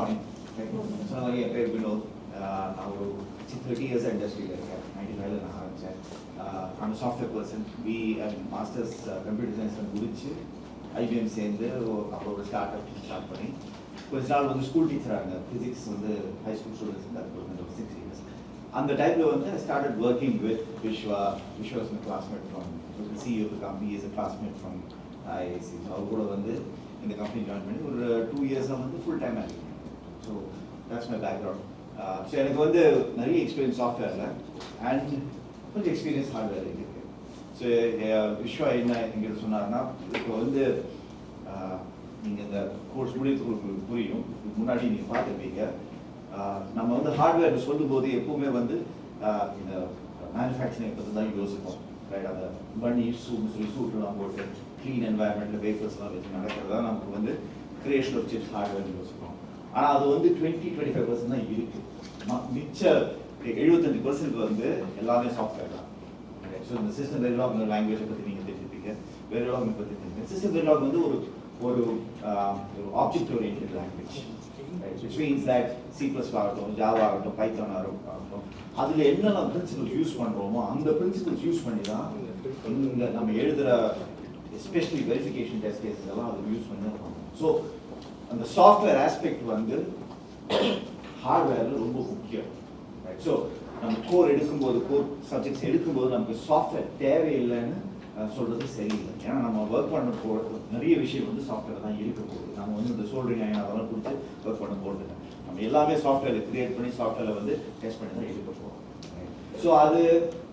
morning. So I am Vinod. Now 30 years industry like 99 I'm a software person. We have masters computer science and Guruchi. IBM சேர்ந்து ஒரு start up start பண்ணி கொஞ்ச நாள் வந்து school டீச்சராக இருந்தார். Physics வந்து ஹை ஸ்கூல் ஸ்டூடெண்ட்ஸ் இருந்தார் ஒரு 6 years. அந்த டைமில் வந்து I started working with Vishwa. Vishwa was my classmate from the CEO of the company. He is a classmate from IIC. So அவர் கூட வந்து இந்த கம்பெனி ஜாயின் பண்ணி ஒரு 2 years-ஆக வந்து ஃபுல் டைம் ஆகிருக்கேன். So that's my background. So எனக்கு வந்து நிறைய எக்ஸ்பீரியன்ஸ் சாஃப்ட்வேரில் அண்ட் கொஞ்சம் எக்ஸ்பீரியன்ஸ் ஹார்ட்வேர் இருக்குது. ஸோ விஸ்வா என்ன எங்கிட்ட சொன்னார்னா, இப்போ வந்து நீங்கள் இந்த கோர்ஸ் முடியறதுக்கு புரியும், முன்னாடி நீங்கள் பார்த்துருப்பீங்க. நம்ம வந்து ஹார்ட்வேர் சொல்லும்போது எப்பவுமே வந்து இந்த மேனுஃபேக்சரிங் பற்றி தான் யோசிப்போம். ரைட், அந்த பண்ணி சூட்லாம் போட்டு க்ளீன் என்வாயர்மெண்ட்டில் வேஃபர்ஸ்லாம் வச்சு நடக்கிறதா நமக்கு வந்து கிரியேஷன் ஆஃப் சிப்ஸ் ஹார்ட்வேர்னு யோசிப்போம். ஆனால் அது வந்து 20-25% தான் இருக்குது. மிச்ச 75% வந்து எல்லாமே சாஃப்ட்வேர் தான். ஸோ இந்த சிஸ்டம் வெரிலாக் லாங்குவேஜை பற்றி நீங்கள் தெரிஞ்சுப்பீங்க, வெரிலாக் பற்றி தெரிஞ்சுங்க. சிஸ்டம் வெரிலாக் வந்து ஒரு object oriented language, which means that C++ ஆகட்டும், ஜாவா ஆகட்டும், பைத்தான் ஆகட்டும், அதில் என்னென்ன பிரின்சிபல்ஸ் யூஸ் பண்ணுறோமோ அந்த பிரின்சிபல்ஸ் யூஸ் பண்ணி தான் இங்கே நம்ம எழுதுகிற எஸ்பெஷலி வெரிஃபிகேஷன் டெஸ்ட் கேஸஸ் எல்லாம் அதை யூஸ் பண்ணி தான் பண்ணுவோம். ஸோ அந்த சாஃப்ட்வேர் ஆஸ்பெக்ட் வந்து ஹார்ட்வேரில் ரொம்ப முக்கியம். ரைட், ஸோ நம்ம கோர் எடுக்கும்போது, கோர் சப்ஜெக்ட்ஸ் எடுக்கும்போது நமக்கு சாஃப்ட்வேர் தேவையில்லைன்னு சொல்கிறது சரியில்லை. ஏன்னா நம்ம ஒர்க் பண்ண போகிறது நிறைய விஷயம் வந்து சாஃப்ட்வேர் தான் இருக்க போகுது. நம்ம வந்து இந்த சொல்கிறீங்க அதெல்லாம் கொடுத்து ஒர்க் பண்ண போகிறது நம்ம எல்லாமே சாஃப்ட்வேரில் க்ரியேட் பண்ணி சாஃப்ட்வேரில் வந்து டெஸ்ட் பண்ணி தான் எடுக்க போகிறோம். ஸோ அது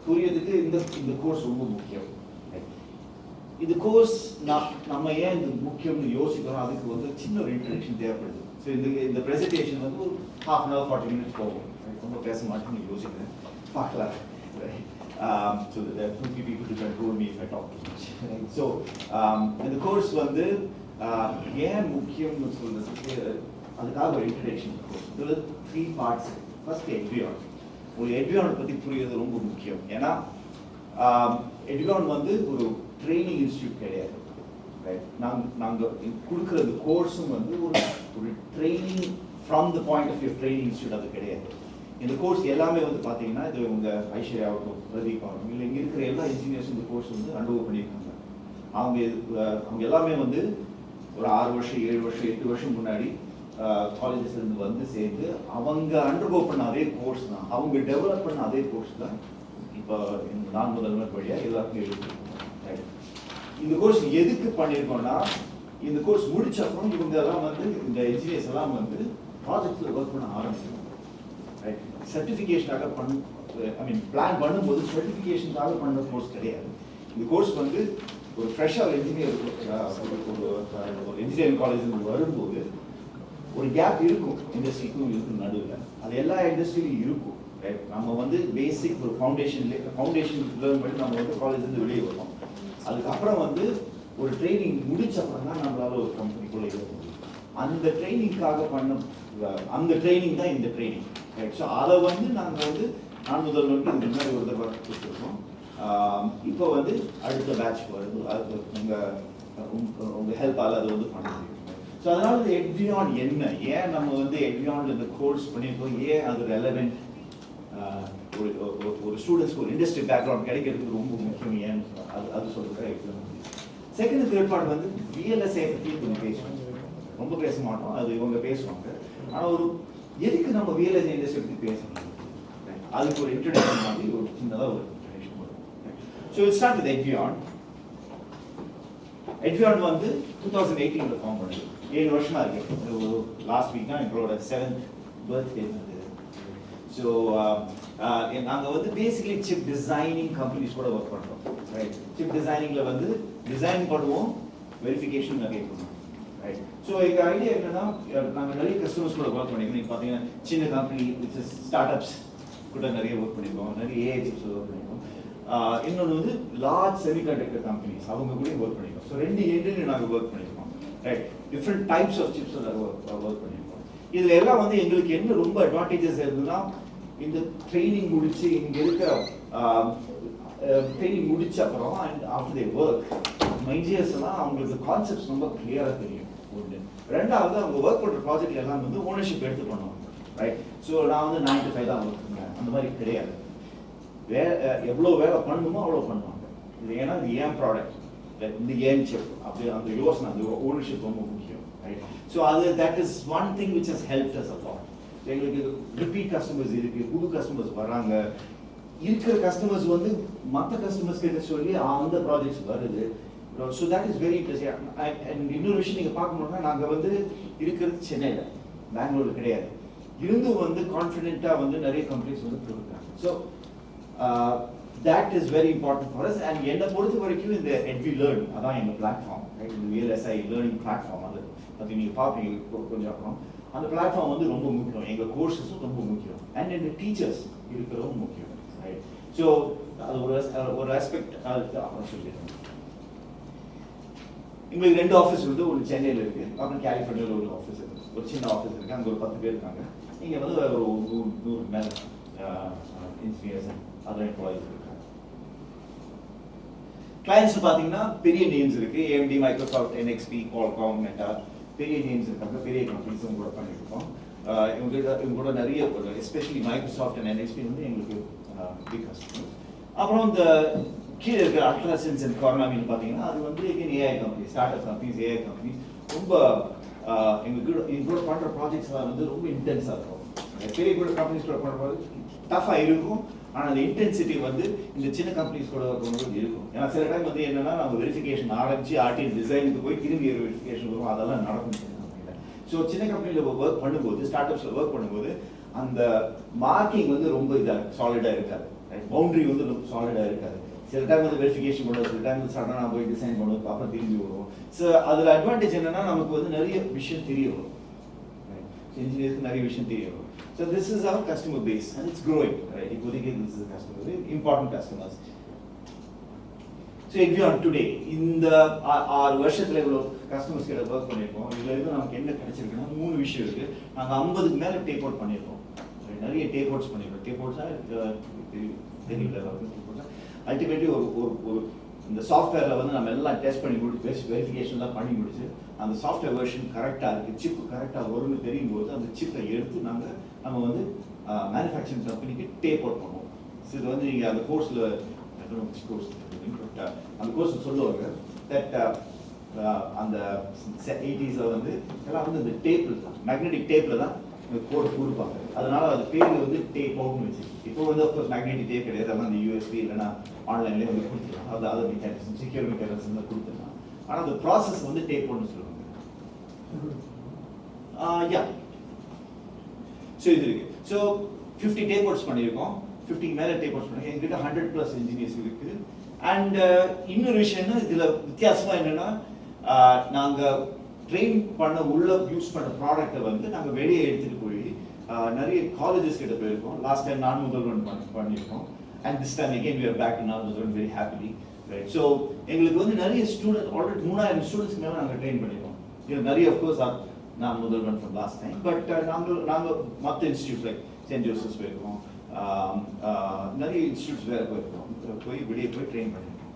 புரியறதுக்கு இந்த கோர்ஸ் ரொம்ப முக்கியம். இந்த கோர்ஸ் நம்ம ஏன் இந்த முக்கியம்னு யோசிக்கிறோம், அதுக்கு வந்து சின்ன ஒரு இன்ட்ரடக்ஷன் தேவைப்படுது. ஸோ இந்த ப்ரெசன்டேஷன் வந்து ஒரு 1/2 hour 40 minutes போகும். ரொம்ப பேச மாட்டேன்னு யோசிக்கிறேன், பார்க்கலாம். So there are 2 people to control me if I talk too much. So இந்த கோர்ஸ் வந்து ஏன் முக்கியம்னு சொல்றதுக்கு அதுக்காக ஒரு இன்ட்ரடக்ஷன் கோர்ஸ். இதில் 3 parts. First Edveon. உங்களுக்கு Edveon பற்றி புரியுறது ரொம்ப முக்கியம். ஏன்னா Edveon வந்து ஒரு ட்ரைனிங் இன்ஸ்டியூட் கிடையாது. ரைட், நாங்கள் கொடுக்குற கோர்ஸும் வந்து ஒரு training from the point of view training institute அது கிடையாது. இந்த கோர்ஸ் எல்லாமே வந்து பார்த்தீங்கன்னா இது உங்கள் ஐஸ்வர்யா ஆகட்டும், பிரதீப் ஆகட்டும், இல்லை இங்கே இருக்கிற எல்லா இன்ஜினியர்ஸும் இந்த கோர்ஸ் வந்து அனுபவம் பண்ணியிருக்காங்க. அவங்க எல்லாமே வந்து ஒரு 6 வருஷம் 7 வருஷம் 8 வருஷம் முன்னாடி காலேஜஸ்லேருந்து வந்து சேர்ந்து அவங்க அண்டர்கோ பண்ண அதே கோர்ஸ் தான், அவங்க டெவலப் பண்ண அதே கோர்ஸ் தான் இப்போ இந்த நான் முதல்வர் வழியாக எல்லாருக்கும் எழுதிருக்கோம். ரைட், இந்த கோர்ஸ் எதுக்கு பண்ணியிருக்கோம்னா, இந்த கோர்ஸ் முடிச்ச அப்புறம் இவங்க எல்லாம் வந்து இந்த இன்ஜினியர்ஸ் எல்லாம் வந்து ப்ராஜெக்ட்ஸில் ஒர்க் பண்ண ஆரம்பிச்சிருக்கோம். ரைட், சர்டிஃபிகேஷனாக பிளான் பண்ணும்போது சர்டிஃபிகேஷனுக்காக பண்ண கோர்ஸ் கிடையாது. இந்த கோர்ஸ் வந்து ஒரு ஃப்ரெஷ்ஷாக இன்ஜினியர் ஒரு இன்ஜினியரிங் காலேஜ் வரும்போது ஒரு கேப் இருக்கும், இண்டஸ்ட்ரிக்கும் இருக்கும் நடுவில். அது எல்லா இண்டஸ்ட்ரியிலும் இருக்கும். ரைட், நம்ம வந்து பேசிக் ஒரு ஃபவுண்டேஷன் லேர்ன் பண்ணி நம்ம வந்து காலேஜ்லேருந்து வெளியே வருவோம். அதுக்கப்புறம் வந்து ஒரு ட்ரைனிங் முடிச்ச அப்புறம் தான் நம்மளால ஒரு கம்பெனிக்குள்ளே இருக்க முடியும். அந்த ட்ரைனிங்காக அந்த ட்ரைனிங் தான் இந்த ட்ரைனிங். ரைட், ஸோ அதை வந்து நாங்கள் வந்து நான் முதல்வருக்கு இதுக்கு முன்னாடி ஒரு தடவை கொடுத்துருக்கோம். இப்போ வந்து அடுத்த பேட்ச் வருது, அது உங்கள் ஹெல்ப்பால் அது வந்து பண்ண முடியும். ஸோ அதனால இந்த Edveon என்ன, ஏன் நம்ம வந்து Edveon இந்த கோர்ஸ் பண்ணியிருக்கோம், ஏன் அது ரெலவெண்ட், ஒரு ஸ்டூடெண்ட்ஸ்க்கு ஒரு இண்டஸ்ட்ரி பேக்ரவுண்ட் கிடைக்கிறதுக்கு ரொம்ப முக்கியம், ஏன் அது சொல்கிறேன். செகண்ட் தேர்ட் பார்ட் வந்து VLSI பற்றி கொஞ்சம் பேசுவோம். ரொம்ப பேச மாட்டோம், அது இவங்க பேசுவாங்க. ஆனால் ஒரு எதுக்கு நம்ம VLSI இண்டஸ்ட்ரி பற்றி பேசணும், அதுக்கு ஒரு இன்ட்ரடக்ஷன் மாதிரி ஒரு சின்னதாக ஒரு இன்ட்ரடக்ஷன் வரும். So it start with Edveon. Edveon வந்து 2018 ஃபார்ம் பண்ணுது. 7 வருஷமாக இருக்கு. லாஸ்ட் வீக் தான் எங்களோட 7th பர்த்டே வந்து. ஸோ நாங்கள் வந்து பேசிக்கலி சிப் டிசைனிங் கம்பெனிஸ் கூட ஒர்க் பண்ணுறோம். ரைட், சிப் டிசைனிங்கில் வந்து டிசைன் பண்ணுவோம், வெரிஃபிகேஷன் நிறைய பண்ணுவோம். ரைட், ஸோ எங்கள் ஐடியா என்னன்னா, நாங்கள் நிறைய கஸ்டமர்ஸ் கூட ஒர்க் பண்ணியிருக்கோம். நீங்கள் பார்த்தீங்கன்னா சின்ன கம்பெனி ஸ்டார்ட் அப்ஸ் கூட நிறைய ஒர்க் பண்ணியிருக்கோம், நிறைய AI சிப்ஸ் ஒர்க் பண்ணியிருக்கோம். இன்னொன்று வந்து லார்ஜ் செமிகண்டக்டர் கம்பெனிஸ், அவங்க கூட ஒர்க் பண்ணியிருக்கோம். ஸோ 2 எண்ட்லையும் நாங்கள் ஒர்க் பண்ணியிருக்கோம். Right, different types of chips work பண்ணியிருக்கோம். இதில் எல்லாம் வந்து எங்களுக்கு என்ன ரொம்ப அட்வான்டேஜஸ் இருக்குதுன்னா, இந்த ட்ரைனிங் முடிச்சு இங்கே இருக்கிற ட்ரைனிங் முடிச்ச அப்புறம் அண்ட் ஆஃப்டர் தே ஒர்க் மைஜியர்ஸ் எல்லாம் அவங்களுக்கு கான்செப்ட்ஸ் ரொம்ப கிளியராக தெரியும். ஒன்று. ரெண்டாவது அவங்க ஒர்க் பண்ணுற ப்ராஜெக்ட் எல்லாம் வந்து ஓனர்ஷிப் எடுத்து பண்ணுவாங்க, ரைட்? ஸோ நான் வந்து 9 to 5 தான் ஒர்க் பண்ணுவேன், அந்த மாதிரி கிடையாது. எவ்வளோ வேலை பண்ணணுமோ அவ்வளோ பண்ணுவாங்க. இது ஏன்னா இது ஏன் ப்ராடக்ட், இந்த ஏன் சிப் அப்படி அந்த யோசனை, அந்த ஓனர்ஷிப் ரொம்ப முக்கியம், ரைட்? ஸோ அது that is one thing which has helped us a lot. எங்களுக்கு ரிப்பீட் கஸ்டமர்ஸ் இருக்குது, புது கஸ்டமர்ஸ் வராங்க, இருக்கிற கஸ்டமர்ஸ் வந்து மற்ற கஸ்டமர்ஸ் கிட்ட சொல்லி அந்த ப்ராஜெக்ட்ஸ் வருது. So that is very interesting. And இன்னொரு விஷயம் நீங்கள் பார்க்கணுன்னா, நாங்கள் வந்து இருக்கிறது சென்னையில், பெங்களூரில் கிடையாது. இருந்தும் வந்து கான்ஃபிடென்ட்டாக வந்து நிறைய கம்பெனிஸ் வந்து கொடுக்குறாங்க. So that is very important for us. And என்னை பொறுத்த வரைக்கும் இந்த Edvlearn அதான் எங்கள் பிளாட்ஃபார்ம், இந்த VLSI லேர்னிங் பிளாட்ஃபார்ம். அது நீங்கள் பார்ப்பீங்க கொஞ்சம் அப்புறம். அந்த பிளாட்ஃபார்ம் வந்து ரொம்ப முக்கியம், எங்கள் கோர்ஸஸும் ரொம்ப முக்கியம், அண்ட் எங்கள் டீச்சர்ஸ் இருக்கிறதும் முக்கியம், ரைட்? ஸோ அது ஒரு ஆஸ்பெக்ட் அப்புறம் சொல்லிடுறேன். எங்களுக்கு 2 ஆஃபீஸ் வந்து ஒரு சென்னையில் இருக்குது, அப்புறம் கலிஃபோர்னியாவில் ஒரு ஆஃபீஸ் இருக்குது, ஒரு சின்ன ஆஃபீஸ் இருக்குது, அங்கே ஒரு 10 பேர் இருக்காங்க. இங்கே வந்து ஒரு 100 மேலே இன்ஜினியர்ஸ் அண்ட் அதர் எம்ப்ளாயிஸ் இருக்காங்க. கிளைண்ட்ஸ் பார்த்தீங்கன்னா பெரிய நேம்ஸ் இருக்குது, AMD, Microsoft, NXP, Qualcomm, Meta, பெரிய நேம்ஸ் இருக்காங்க, பெரிய கம்பெனிஸும் கூட பண்ணியிருக்கோம். இவங்க கூட நிறைய எஸ்பெஷலி மைக்ரோசாஃப்ட் அண்ட் NXP வந்து எங்களுக்கு பிக் கஸ்டமர்ஸ். அப்புறம் இந்த கீழே இருக்கிற அட்லாசன்ஸ் அண்ட் கார்னாமின்னு பார்த்தீங்கன்னா அது வந்து AI company, start up companies, AI companies ரொம்ப எங்களோட பண்ணுற ப்ராஜெக்ட்ஸ் எல்லாம் வந்து ரொம்ப இன்டென்ஸாக இருக்கும். பெரிய கூட கம்பெனிஸ் கூட பண்ணுற ப்ராஜெக்ட் டஃபாக இருக்கும், ஆனால் அந்த இன்டென்சிட்டி வந்து இந்த சின்ன கம்பெனிஸ் கூட இருக்கும்போது இருக்கும். ஏன்னா சில டைம் வந்து என்னன்னா நம்ம வெரிஃபிகேஷன் ஆரம்பிச்சு ஆர்டிஎல் டிசைனுக்கு போய் திரும்பி வெரிஃபிகேஷன் வரும், அதெல்லாம் நடக்கும் சின்ன கம்பெனியில். ஸோ சின்ன கம்பெனியில் ஒர்க் பண்ணும்போது, ஸ்டார்ட் அப்ஸில் ஒர்க் பண்ணும்போது அந்த மார்க்கிங் வந்து ரொம்ப இதாக சாலிடாக இருக்காது, பவுண்டரி வந்து ரொம்ப சாலிடாக இருக்காது. சில டைம் வந்து வெரிஃபிகேஷன் பண்ணுவோம், சில டைம் வந்து சடனாக போய் டிசைன் பண்ணுவோம், அப்புறம் திரும்பி வருவோம். ஸோ அதில் அட்வான்டேஜ் என்னன்னா நமக்கு வந்து நிறைய விஷயம் தெரிய வரும், இன்ஜினியர்ஸ்க்கு நிறைய விஷயம் தெரிய வரும். So this is our customer base and it's growing, right? This is a customer, important customers. So Edveon today, in the our வருஷத்துல எவ்வளோ கஸ்டமர்ஸ் கிட்ட ஒர்க் பண்ணியிருக்கோம், இதில் இருந்து நமக்கு என்ன கிடைச்சிருக்குன்னா 3 விஷயம் இருக்குது. நாங்கள் 50க்கு மேலே டேக் அவுட் பண்ணியிருக்கோம், நிறைய டேக் அவுட்ஸ் பண்ணியிருக்கோம். டேக் அவுட்ஸாக தெரியல, அல்டிமேட்லி ஒரு இந்த சாஃப்ட்வேரில் வந்து நம்ம எல்லாம் டெஸ்ட் பண்ணி முடிச்சு வெரிஃபிகேஷன்லாம் பண்ணி முடிச்சு அந்த சாஃப்ட்வேர் வெர்ஷன் கரெக்டாக இருக்குது, சிப்பு கரெக்டாக வரும்னு தெரியும் போது அந்த சிப்பை எடுத்து நம்ம வந்து மேனுஃபேக்சரிங் கம்பெனிக்கு டேக் அவுட் பண்ணுவோம். ஸோ இது வந்து நீங்கள் அந்த கோர்ஸில் கோர்ஸ் அந்த கோர்ஸ் சொல்லுவாங்க தட் அந்த 80s வந்து எல்லாம் வந்து இந்த டேப்பில் தான், மேக்னெட்டிக் டேப்பில் தான் கோட் கொடுப்பாங்க. அதனால அது பேர் வந்து டேப் அவுட்னு வச்சு. இப்போ வந்து அஃப்கோர்ஸ் மேக்னெட்டிக் டேப் கிடையாது, அதெல்லாம் அந்த யூஎஸ்பி இல்லைன்னா ஆன்லைன்லேயே வந்து கொடுத்துருலாம், அது அதர் மெக்கானிசம், செக்யூர் மெக்கானிசம் தான் கொடுத்துருலாம். ஆனால் அந்த ப்ராசஸ் வந்து டேப் அவுட்னு சொல்லுவாங்க. யா ஸோ இது இருக்கு. ஸோ 50 டேப் அவுட்ஸ் பண்ணியிருக்கோம், 50 மேலே டேப் அவுட்ஸ் பண்ணியிருக்கோம். எங்ககிட்ட 100+ இன்ஜினியர்ஸ் இருக்குது. அண்ட் இன்னொரு விஷயம் என்ன, இதில் வித்தியாசமாக என்னென்னா நாங்கள் ட்ரெயின் பண்ண உள்ள யூஸ் பண்ண ப்ராடக்டை வந்து நாங்கள் வெளியே எடுத்துகிட்டு போய் நிறைய காலேஜஸ் கிட்ட போயிருக்கோம். லாஸ்ட் டைம் நான் முதல்வன் பண்ணியிருக்கோம். And this time again we are back to நான் முதல்வன் very happily, right? ஸோ எங்களுக்கு வந்து நிறைய ஸ்டூடெண்ட் ஆல்ரெடி 3000 ஸ்டூடெண்ட்ஸ்க்கு மேலே நாங்கள் ட்ரெயின் பண்ணியிருக்கோம். இது நிறைய அஃப்கோர்ஸ் நான் முதல்வன் ஃப்ரம் லாஸ்ட் டைம், பட் நாங்கள் மற்ற இன்ஸ்டியூட்ஸ் லைக் சென்ட் ஜோசப்ஸ் போயிருக்கோம், நிறைய இன்ஸ்டியூட்ஸ் வேறு போய் வெளியே போய் ட்ரெயின் பண்ணியிருக்கோம்.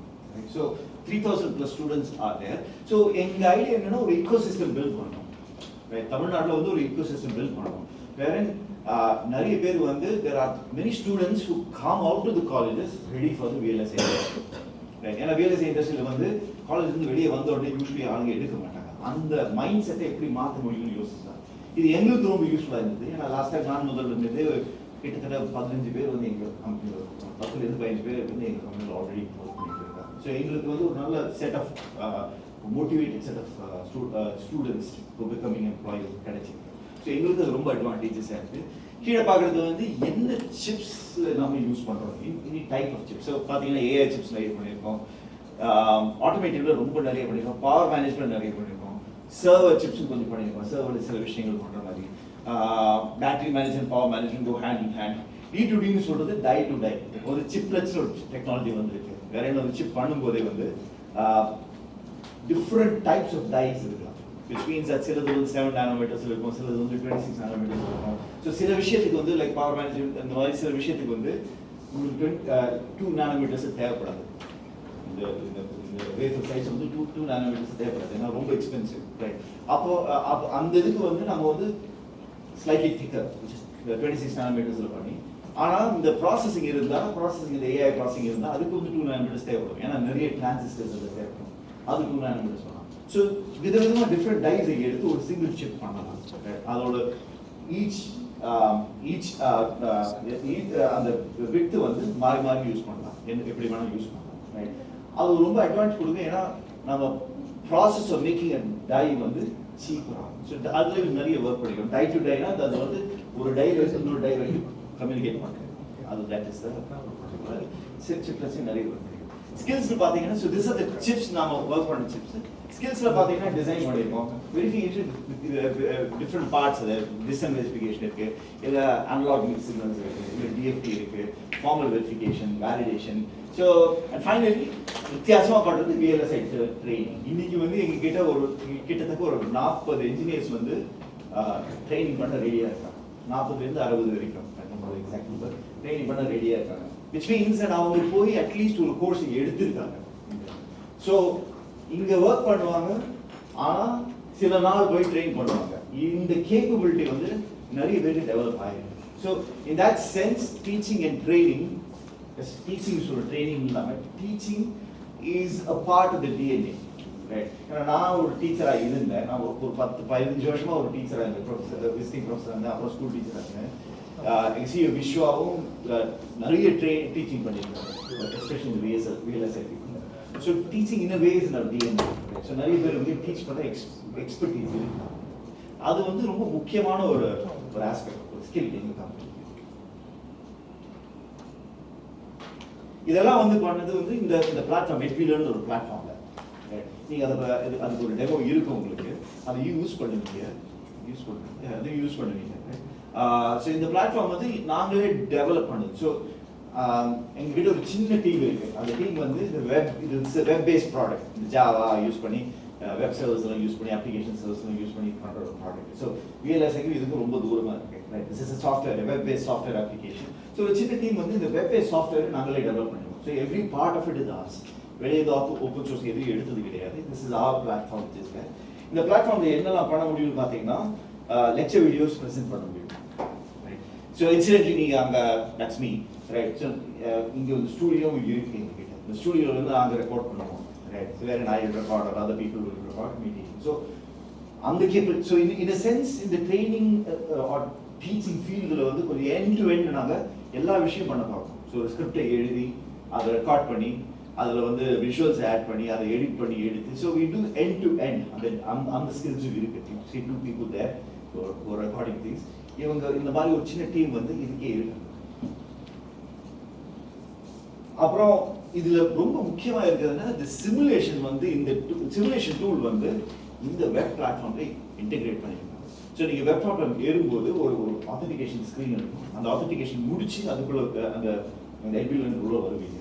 So 3000+ students are there. So எங்கள் ஐடியா என்னென்னா ஒரு ecosystem பில்ட் பண்ணணும், ரைட்? தமிழ்நாட்டில் வந்து ஒரு ecosystem பில்ட் பண்ணணும் wherein நிறைய பேர் வந்து there are many students who come out to the colleges ready for the VLSI industry, right? ஏன்னா VLSI இண்டஸ்ட்ரியில் வந்து காலேஜ் வந்து வெளியே வந்த உடனே யூஸ்வலி ஆளுங்க எடுக்க மாட்டாங்க. அந்த மைண்ட் செட்டை எப்படி மாற்ற முடியும்னு யோசிச்சாங்க. இது எங்களுக்கு ரொம்ப யூஸ்ஃபுல்லாக இருந்தது. ஏன்னா லாஸ்ட் டைம் நான் முதல்ல கிட்டத்தட்ட 15 பேர் வந்து எங்கள் கம்பெனியில் இருக்கும், 10லேருந்து 15 பேர் வந்து எங்கள் கம்பெனியில் ஆல்ரெடி ஒர்க் பண்ணிட்டு இருக்காங்க. ஸோ எங்களுக்கு வந்து ஒரு நல்ல set of motivated set of students becoming employees கிடைச்சிருக்கு. ஸோ எங்களுக்கு அது ரொம்ப அட்வான்டேஜஸாக இருக்குது. கீழே பார்க்குறது வந்து என்ன சிப்ஸ் நம்ம யூஸ் பண்ணுறோம், any type of chips. So பார்த்தீங்கன்னா ஏஐ சிப்ஸ் நிறைய பண்ணியிருக்கோம், ஆட்டோமேட்டிக்கில் ரொம்ப நிறைய பண்ணியிருக்கோம், பவர் மேனேஜ்மெண்ட் நிறைய பண்ணியிருக்கோம், சர்வர் சிப்ஸும் கொஞ்சம் பண்ணியிருக்கோம், சர்வரில் சில விஷயங்கள் பண்ணுற மாதிரி, battery management, power management go hand in hand. D2Dன்னு சொல்கிறது டை டு டை, ஒரு சிப்லெட்ஸ் ஒரு டெக்னாலஜி வந்துருக்கு. வேற என்ன ஒரு சிப் பண்ணும்போதே வந்து டிஃப்ரெண்ட் டைப்ஸ் ஆஃப் டைஸ் இருக்கலாம், which means that சிலது வந்து 7 nanometers இருக்கும், சிலது வந்து 26 nanometers இருக்கும். ஸோ சில விஷயத்துக்கு வந்து லைக் பவர் மேனேஜ்மெண்ட் அந்த மாதிரி சில விஷயத்துக்கு வந்து உங்களுக்கு 2 nanometers தேவைப்படாது. இந்த வேஃபர் சைஸ் வந்து 2 நானோமீட்டர்ஸ் தேவைப்படுது, ஏன்னா ரொம்ப எக்ஸ்பென்சிவ், ரைட்? அப்போ அந்த இதுக்கு வந்து நம்ம வந்து ஸ்லைட்லி திக்கர் 26 நானோமீட்டர்ஸில் பண்ணி, ஆனால் இந்த ப்ராசஸிங் இருந்தால் இந்த ஏஐ ப்ராசஸிங் இருந்தால் அதுக்கு வந்து 2 நானோமீட்டர்ஸ் தேவைப்படும், ஏன்னா நிறைய டிரான்சிஸ்டர்ஸ் அது தேவைப்படும், அது 2 நானோமீட்டர்ஸ் பண்ணலாம். ஸோ விதவிதமாக டிஃப்ரெண்ட் டைஸை எடுத்து ஒரு சிங்கிள் சிப் பண்ணலாம். அதோட ஈச் அந்த வித்து வந்து மாறி மாறி யூஸ் பண்ணலாம், எப்படி வேணாலும் யூஸ் பண்ணலாம், ரைட்? அது ரொம்ப அட்வான்ஸ் கொடுக்கும், ஏன்னா நம்ம process of making a die வந்து சீக்கிரம். ஸோ அதில் நிறைய ஒர்க் பண்ணிக்கணும். டை டு டைனா அது வந்து ஒரு டைல இருந்து இன்னொரு டை வரைக்கும் கம்யூனிகேட் பண்ணுறது, அது தட் இஸ் சிப்லஸையும் நிறைய ஒர்க் பண்ணிக்கணும். ஸ்கில்ஸ்னு பார்த்தீங்கன்னா, so this R the chips நாம ஒர்க் பண்ண சிப்ஸ். ஸ்கில்ஸில் பார்த்தீங்கன்னா டிசைன் பண்ணியிருக்கோம், வெரிஃபிகேஷன் டிஃப்ரெண்ட் பார்ட்ஸ், அது டிஸ்டன்ஸ் வெரிஃபிகேஷன் இருக்குது, இல்லை அனலாக் சிக்னல்ஸ் இருக்குது, இல்லை டிஎஃப்டி இருக்குது, formal verification, validation. So and finally வித்தியாசமாக பண்ணுறது VLSI ட்ரைனிங். இன்னைக்கு வந்து எங்ககிட்ட கிட்டத்தட்ட ஒரு 40 இன்ஜினியர்ஸ் வந்து ட்ரைனிங் பண்ண ரெடியாக இருக்காங்க. 40லேருந்து 60 வரைக்கும் எக்ஸாக்ட் ட்ரைனிங் பண்ண ரெடியாக இருக்காங்க. விச் மீன்ஸ் அவங்க போய் அட்லீஸ்ட் ஒரு கோர்ஸ் எடுத்திருக்காங்க. ஸோ இங்கே ஒர்க் பண்ணுவாங்க, ஆனால் சில நாள் போய் ட்ரெயின் பண்ணுவாங்க. இந்த கேப்பபிலிட்டி வந்து நிறைய பேருக்கு டெவலப் ஆகிருக்கு. So in that sense teaching and training, teaching சொல்ற ட்ரைனிங் இல்லாமல் teaching is a part of the DNA, right? ஏன்னா நான் ஒரு டீச்சராக இருந்தேன், நான் ஒரு 10-15 வருஷமாக ஒரு டீச்சராக இருந்தேன், விசிட்டிங் ப்ரொஃபஸராக இருந்தேன், அப்புறம் ஸ்கூல் டீச்சராக இருந்தேன். எங்கள் சிஓ விஸ்வாவும் நிறைய டீச்சிங் பண்ணியிருக்காங்க, especially VLSI people. So teaching in a way is our DNA. So நிறைய பேர் வந்து டீச் பண்ண எக்ஸ்பர்டீஸ் இருக்கு. அது வந்து ரொம்ப முக்கியமான ஒரு ஆஸ்பெக்ட், ஒரு ஸ்கில் எங்கள் கம்பெனி. இதெல்லாம் வந்து பண்ணது வந்து இந்த பிளாட்ஃபார்ம் Edvlearn ஒரு பிளாட்ஃபார்ம்ல, நீங்கள் அதுக்கு ஒரு டெமோ இருக்கும் உங்களுக்கு, அதை யூஸ் பண்ணுவீங்க. ஸோ இந்த பிளாட்ஃபார்ம் வந்து நாங்களே டெவலப் பண்ணுது. ஸோ எங்ககிட்ட ஒரு சின்ன டீம் இருக்கு. அந்த டீம் வந்து இது வெப் பேஸ்ட் ப்ராடக்ட், இந்த ஜாவா யூஸ் பண்ணி வெப் சர்வர்ஸ் எல்லாம் யூஸ் பண்ணி அப்ளிகேஷன் சர்வர்ஸ் எல்லாம் யூஸ் பண்ணி பண்ற ஒரு ப்ராடக்ட். ஸோ VLSIக்கு இதுக்கு ரொம்ப தூரமா இருக்கு, right? This is a software, web based software application. So ஒரு சின்ன டீம் வந்து இந்த வெப் பேஸ்ட் சாஃப்ட்வேர் நாங்களே டெவலப் பண்ணுவோம். So every part of it is ours. வெளியே ஓப்பன் சோர்ஸ் எதுவும் எடுத்தது கிடையாது. This is our platform. இந்த பிளாட்ஃபார்ம்ல என்னெல்லாம் பண்ண முடியும்னு பார்த்தீங்கன்னா, லெக்சர் வீடியோஸ் ப்ரெசென்ட் பண்ண முடியும், ரைட்? ஸோ இன்சிடென்ட்லி நீங்கள் அங்கே தட்ஸ் மீ, ரைட்? ஸோ இங்கே ஒரு ஸ்டூடியோவும் இருக்கு எங்ககிட்ட. இந்த ஸ்டூடியோவில் வந்து நாங்கள் ரெக்கார்ட் பண்ணுவோம், ரைட்? வேறு நான் record R other people will record meeting. So அந்த ஸோ இன் அ சென்ஸ் இந்த ட்ரைனிங் ஆர் டீச்சிங் ஃபீல்டில் வந்து கொஞ்சம் எண்ட் டு எண்ட் நாங்கள் எல்லா விஷயம் பண்ண பார்ப்போம். ஸோ ஒரு ஸ்கிரிப்டை எழுதி அதை ரெக்கார்ட் பண்ணி அதில் வந்து விஷுவல்ஸ் ஆட் பண்ணி அதை எடிட் பண்ணி எடுத்து, so we do end to end. அந்த ஸ்கில்ஸும் இருக்குது. See 2 people there for recording things. இவங்க இந்த மாதிரி ஒரு சின்ன டீம் வந்து இதுக்கே இருக்கு. அப்புறம் இதுல ரொம்ப முக்கியமா இருக்கிறதுனா இந்த சிமுலேஷன் வந்து இந்த சிமுலேஷன் டூல் வந்து இந்த வெப் பிளாட்ஃபார்ம்ல இன்டெகிரேட் பண்ணிருக்காங்க. ஸோ நீங்க வெப் பிளாட்ஃபார்ம் ஏறும்போது ஒரு ஆத்தென்டிகேஷன் ஸ்கிரீன் இருக்கும். அந்த ஆத்தென்டிகேஷன் முடிச்சு அதுக்குள்ள அந்த Edvlearn உள்ள வருவீங்க.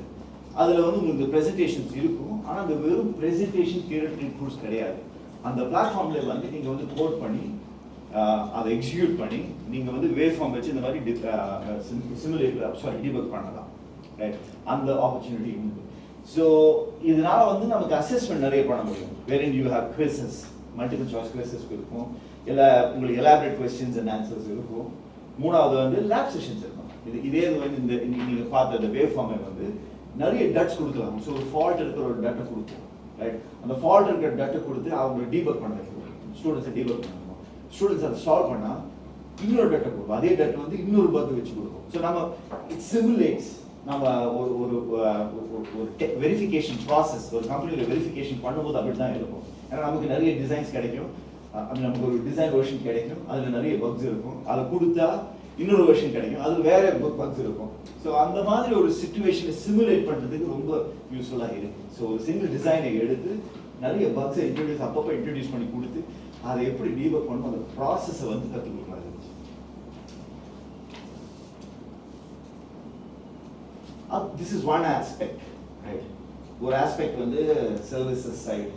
அதுல வந்து உங்களுக்கு பிரசன்டேஷன்ஸ் இருக்கும். ஆனா அந்த வெறும் பிரசன்டேஷன் தியரட்டிக்கல் டூல்ஸ் கிடையாது. அந்த பிளாட்ஃபார்ம்ல வந்து நீங்க வந்து கோட் பண்ணி அதை எக்ஸிக்யூட் பண்ணி நீங்க வந்து வேவ் ஃபார்ம் வச்சு இந்த மாதிரி டீபக் பண்ணலாம், ரைட்? அந்த ஆப்பர்ச்சுனிட்டி உண்டு. ஸோ இதனால வந்து நமக்கு அசஸ்மெண்ட் நிறைய பண்ண முடியும். Where you have questions, multiple choice questions இருக்கும், இல்லை உங்களுக்கு எலாபரேட் கொஸ்டின்ஸ் அண்ட் ஆன்சர்ஸ் இருக்கும். மூணாவது வந்து லேப் செஷன்ஸ் இருக்கும். இதே வந்து இந்த நீங்கள் பார்த்த இந்த வேவ் ஃபார்மை வந்து நிறைய டட்ஸ் கொடுக்கலாம். ஸோ ஒரு ஃபால்ட் இருக்கிற ஒரு டட்டை கொடுக்கும், ரைட்? அந்த ஃபால்ட் இருக்கிற டட்டை கொடுத்து அவங்க டீபக் பண்ண வைக்கணும், ஸ்டூடெண்ட்ஸை டீபக் பண்ணணும். ஸ்டூடெண்ட்ஸ் அதை சால்வ் பண்ணால் இன்னொரு டட்டை கொடுக்கும், அதே டட்டை வந்து இன்னொரு பக் வச்சு கொடுக்கும். ஸோ நம்ம இட் சிமுலேட்ஸ் நம்ம ஒரு வெரிஃபிகேஷன் ப்ராசஸ், ஒரு கம்பெனியில் வெரிஃபிகேஷன் பண்ணும்போது அப்படி தான் இருக்கும். ஏன்னா நமக்கு நிறைய டிசைன்ஸ் கிடைக்கும், நமக்கு ஒரு டிசைன் வெர்ஷன் கிடைக்கும், அதில் நிறைய பக்ஸ் இருக்கும். அதை கொடுத்தா இன்னொரு வெர்ஷன் கிடைக்கும், அதில் வேற பக்ஸ் இருக்கும். ஸோ அந்த மாதிரி ஒரு சிச்சுவேஷனை சிமுலேட் பண்ணுறதுக்கு ரொம்ப யூஸ்ஃபுல்லாக இருக்கு. ஸோ ஒரு சிங்கிள் டிசைனை எடுத்து நிறைய பக்ஸை அப்பப்போ இன்ட்ரடியூஸ் பண்ணி கொடுத்து அதை எப்படி டீபக் பண்ணணும் அந்த ப்ராசஸை வந்து கற்றுக் கொடுக்கலாம். This is one aspect, right? ஒரு ஆஸ்பெக்ட் வந்து services side,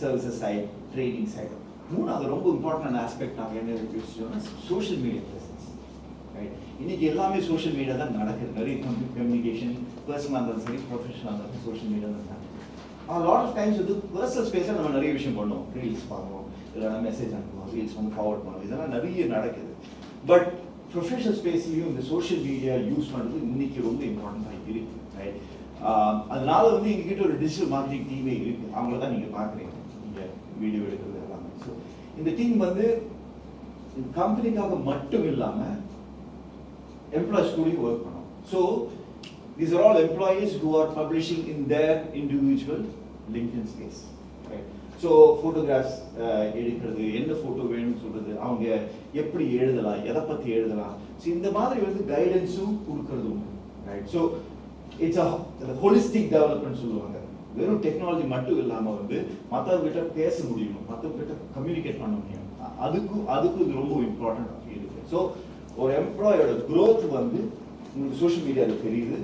services side, trading side. மூணாவது ரொம்ப இம்பார்ட்டன்ட் ஆஸ்பெக்ட் நாங்கள் என்ன யோசிச்சோம்னா சோஷியல் மீடியா ப்ரெசன்ஸ். ரைட். இன்னைக்கு எல்லாமே சோஷியல் மீடியா தான் நடக்குது. நிறைய கம்யூனிகேஷன் பர்சனலாக இருந்தாலும் சரி, ப்ரொஃபஷனலாக இருந்தாலும் சோஷியல் மீடியா தான் நடக்குது. லாட் ஆஃப் டைம்ஸ் வந்து பர்சனல் ஸ்பேஸில் நம்ம நிறைய விஷயம் பண்ணுவோம். ரீல்ஸ் பார்ப்போம், இல்லைனா மெசேஜ் அனுப்புவோம், ரீல்ஸ் வந்து ஃபார்வர்ட் பண்ணுவோம், இதெல்லாம் நிறைய நடக்குது. பட் ப்ரொஃபஷனல் ஸ்பேஸ்லையும் இந்த சோஷியல் மீடியா யூஸ் பண்ணுறது இன்னைக்கு ரொம்ப இம்பார்ட்டண்ட்டாக இருக்குது. ரைட். அதனால வந்து எங்ககிட்ட ஒரு டிஜிட்டல் மார்க்கெட்டிங் டீமே இருக்குது. அவங்கள தான் நீங்கள் பார்க்குறீங்க, நீங்கள் வீடியோ எடுக்கிறது எல்லாமே. ஸோ இந்த டீம் வந்து கம்பெனிக்காக மட்டும் இல்லாமல் எம்ப்ளாயிஸ் கூடயும் ஒர்க் பண்ணும். So these are all employees who are publishing in their individual LinkedIn space. Right? So photographs எடுக்கிறது, என்ன ஃபோட்டோ வேணும்னு சொல்கிறது, அவங்க எப்படி எழுதலாம், எதை பற்றி எழுதலாம், ஸோ இந்த மாதிரி வந்து கைடன்ஸும் கொடுக்கறது உண்டு. Right. So it's a holistic development சொல்லுவாங்க. வெறும் டெக்னாலஜி மட்டும் இல்லாமல் வந்து மற்றவங்ககிட்ட பேச முடியும், மற்றவங்ககிட்ட கம்யூனிகேட் பண்ண முடியும். அதுக்கும் இது ரொம்ப இம்பார்ட்டன்ட் இருக்குது. ஸோ ஒரு எம்ப்ளாயோட க்ரோத் வந்து உங்களுக்கு சோஷியல் மீடியாவில் தெரியுது.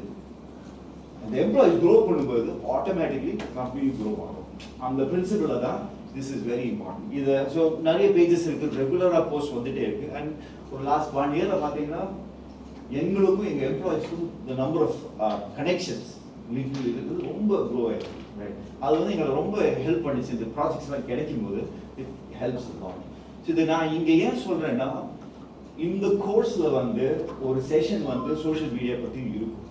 அந்த எம்ப்ளாயிஸ் க்ரோ பண்ணும்போது ஆட்டோமேட்டிக்லி கம்பெனி க்ரோ ஆகும். அந்த பிரின்சிபலில் தான் திஸ் இஸ் வெரி இம்பார்ட்டன்ட். இதை ஸோ நிறைய பேஜஸ் இருக்குது, ரெகுலராக போஸ்ட் வந்துகிட்டே இருக்குது. அண்ட் ஒரு லாஸ்ட் 1 இயரில் பார்த்தீங்கன்னா எங்களுக்கும் எங்கள் எம்ப்ளாயிஸ்க்கும் the number of connections LinkedIn இருக்குது ரொம்ப க்ரோ ஆகிருக்கு. ரைட். அது வந்து எங்களை ரொம்ப ஹெல்ப் பண்ணிச்சு. இந்த ப்ராஜெக்ட்ஸ்லாம் கிடைக்கும் போது இட் ஹெல்ப்ஸ் லாட். ஸோ இதை நான் இங்கே ஏன் சொல்கிறேன்னா, இந்த கோர்ஸில் வந்து ஒரு செஷன் வந்து சோஷியல் மீடியா பற்றி இருக்கும்.